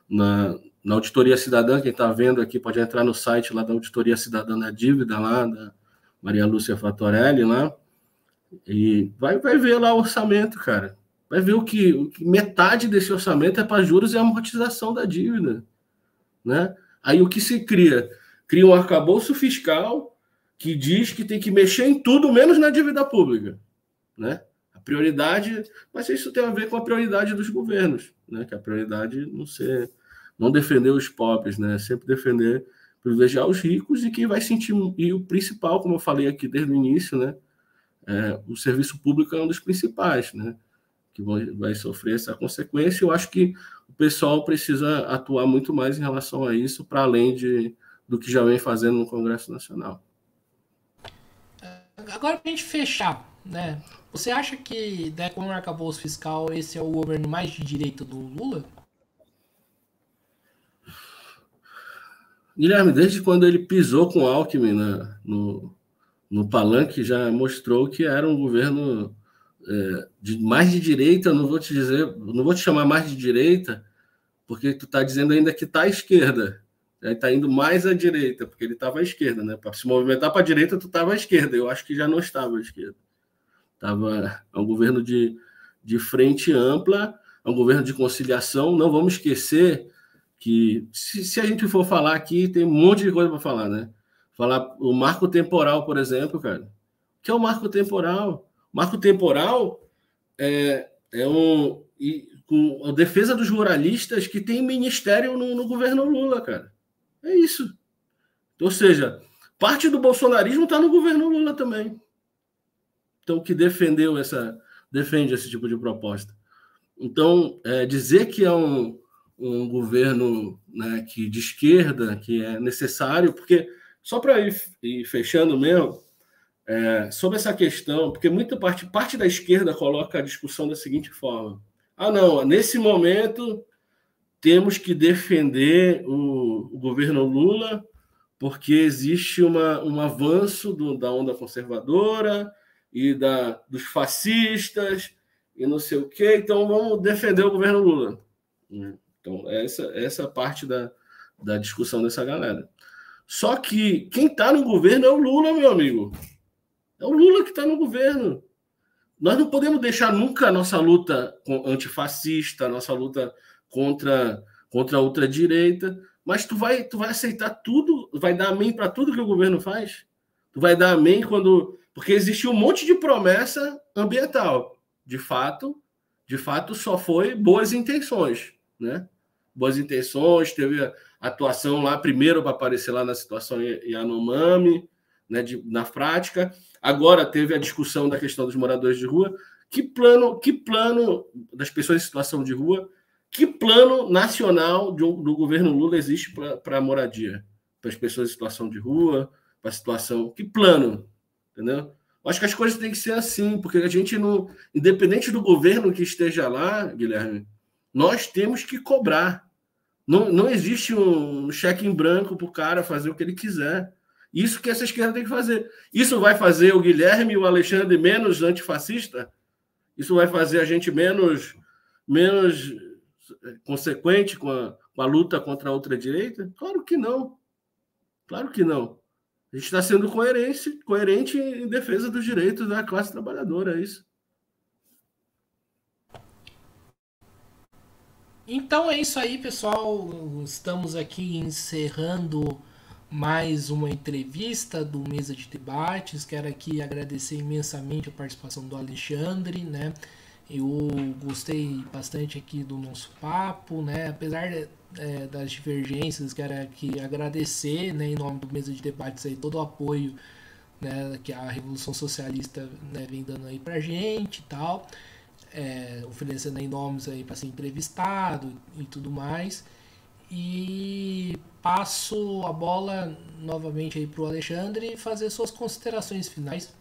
S2: na Auditoria Cidadã. Quem está vendo aqui pode entrar no site lá da Auditoria Cidadã da Dívida, lá da Maria Lúcia Fatorelli, lá, e vai ver lá o orçamento, cara. Vai ver o que metade desse orçamento é para juros e amortização da dívida, né? Aí o que se cria? Cria um arcabouço fiscal que diz que tem que mexer em tudo menos na dívida pública, né? A prioridade, mas isso tem a ver com a prioridade dos governos, né? Que a prioridade não defender os pobres, né? Sempre defender, privilegiar os ricos, e quem vai sentir, e o principal, como eu falei aqui desde o início, né? O serviço público é um dos principais, né? que vai sofrer essa consequência. Eu acho que o pessoal precisa atuar muito mais em relação a isso, para além do que já vem fazendo no Congresso Nacional.
S1: Agora, para a gente fechar, né? Você acha que, né, com o arcabouço fiscal, esse é o governo mais de direita do Lula?
S2: Guilherme, desde quando ele pisou com o Alckmin no palanque, já mostrou que era um governo mais de direita. Não vou te dizer, não vou te chamar mais de direita, porque tu está dizendo ainda que está à esquerda. Ele está indo mais à direita, porque ele estava à esquerda, né? Para se movimentar para a direita, tu estava à esquerda. Eu acho que já não estava à esquerda. É um governo de frente ampla, é um governo de conciliação. Não vamos esquecer que, se a gente for falar aqui, tem um monte de coisa para falar, né? Falar o marco temporal, por exemplo, cara. O que é o marco temporal? O marco temporal com a defesa dos ruralistas que tem ministério no governo Lula, cara. É isso. Ou seja, parte do bolsonarismo está no governo Lula também. Então, que defende esse tipo de proposta. Então, dizer que é um governo, né, de esquerda, que é necessário, porque, só para ir fechando mesmo, sobre essa questão, porque muita parte da esquerda coloca a discussão da seguinte forma: não, nesse momento temos que defender o governo Lula porque existe um avanço da onda conservadora e dos fascistas e não sei o quê, então vamos defender o governo Lula. Então, essa parte da discussão dessa galera. Só que quem está no governo é o Lula, meu amigo. É o Lula que está no governo. Nós não podemos deixar nunca a nossa luta antifascista, a nossa luta contra a ultradireita, mas tu vai aceitar tudo, vai dar amém para tudo que o governo faz? Tu vai dar amém porque existiu um monte de promessa ambiental. De fato, só foi boas intenções, né? Boas intenções, teve a atuação lá primeiro para aparecer lá na situação Yanomami, né, na prática. Agora teve a discussão da questão dos moradores de rua. Que plano das pessoas em situação de rua? Que plano nacional do governo Lula existe para a moradia? Para as pessoas em situação de rua, para a situação... Que plano? Entendeu? Acho que as coisas têm que ser assim, porque a gente não... Independente do governo que esteja lá, Guilherme, nós temos que cobrar. Não existe um cheque em branco para o cara fazer o que ele quiser. Isso que essa esquerda tem que fazer. Isso vai fazer o Guilherme e o Alexandre menos antifascista? Isso vai fazer a gente menos consequente com a luta contra a ultradireita? Claro que não. Claro que não. A gente está sendo coerente em defesa dos direitos da classe trabalhadora, é isso.
S1: Então é isso aí, pessoal. Estamos aqui encerrando mais uma entrevista do Mesa de Debates. Quero aqui agradecer imensamente a participação do Alexandre, né? Eu gostei bastante aqui do nosso papo, né? Apesar das divergências, quero aqui agradecer, né, em nome do Mesa de Debates aí, todo o apoio, né, que a Revolução Socialista, né, vem dando aí pra gente e tal, oferecendo aí nomes aí para ser entrevistado e tudo mais. E passo a bola novamente aí pro Alexandre fazer suas considerações finais.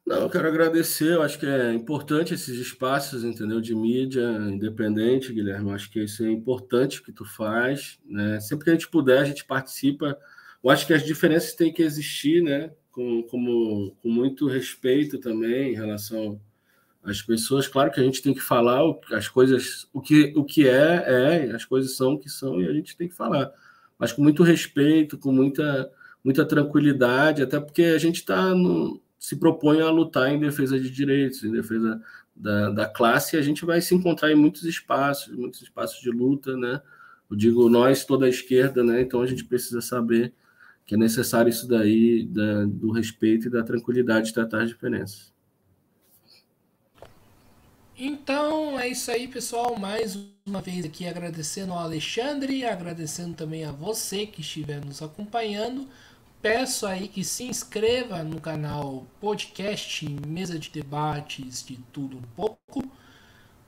S2: Não, eu quero agradecer. Eu acho que é importante esses espaços, entendeu, de mídia independente, Guilherme. Eu acho que isso é importante que tu faz, né? Sempre que a gente puder, a gente participa. Eu acho que as diferenças têm que existir, né? Com muito respeito também em relação às pessoas. Claro que a gente tem que falar as coisas, o que as coisas são o que são, e a gente tem que falar. Mas com muito respeito, com muita tranquilidade, até porque a gente se propõe a lutar em defesa de direitos, em defesa da classe, e a gente vai se encontrar em muitos espaços de luta, né? Eu digo nós, toda a esquerda, né? Então a gente precisa saber que é necessário isso daí, do respeito e da tranquilidade de tratar as diferenças.
S1: Então é isso aí, pessoal. Mais uma vez aqui agradecendo ao Alexandre, agradecendo também a você que estiver nos acompanhando. peço aí que se inscreva no canal Podcast Mesa de Debates de Tudo Um Pouco.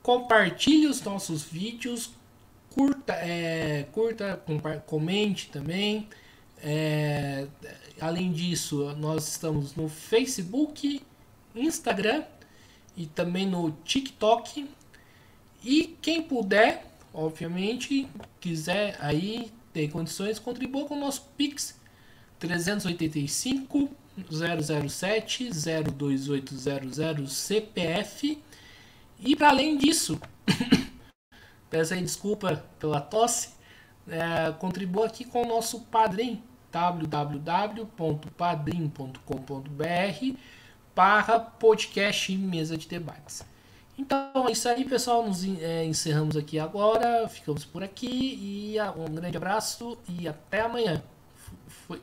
S1: Compartilhe os nossos vídeos. Curta, comente também. Além disso, nós estamos no Facebook, Instagram e também no TikTok. E quem puder, obviamente, quiser aí ter condições, contribua com o nosso Pix 385 007 02800 CPF. E para além disso, peço aí desculpa pela tosse, contribua aqui com o nosso Padrim, www.padrim.com.br/podcast Mesa de Debates. Então é isso aí, pessoal. Nos encerramos aqui agora. Ficamos por aqui. E um grande abraço e até amanhã. Foi.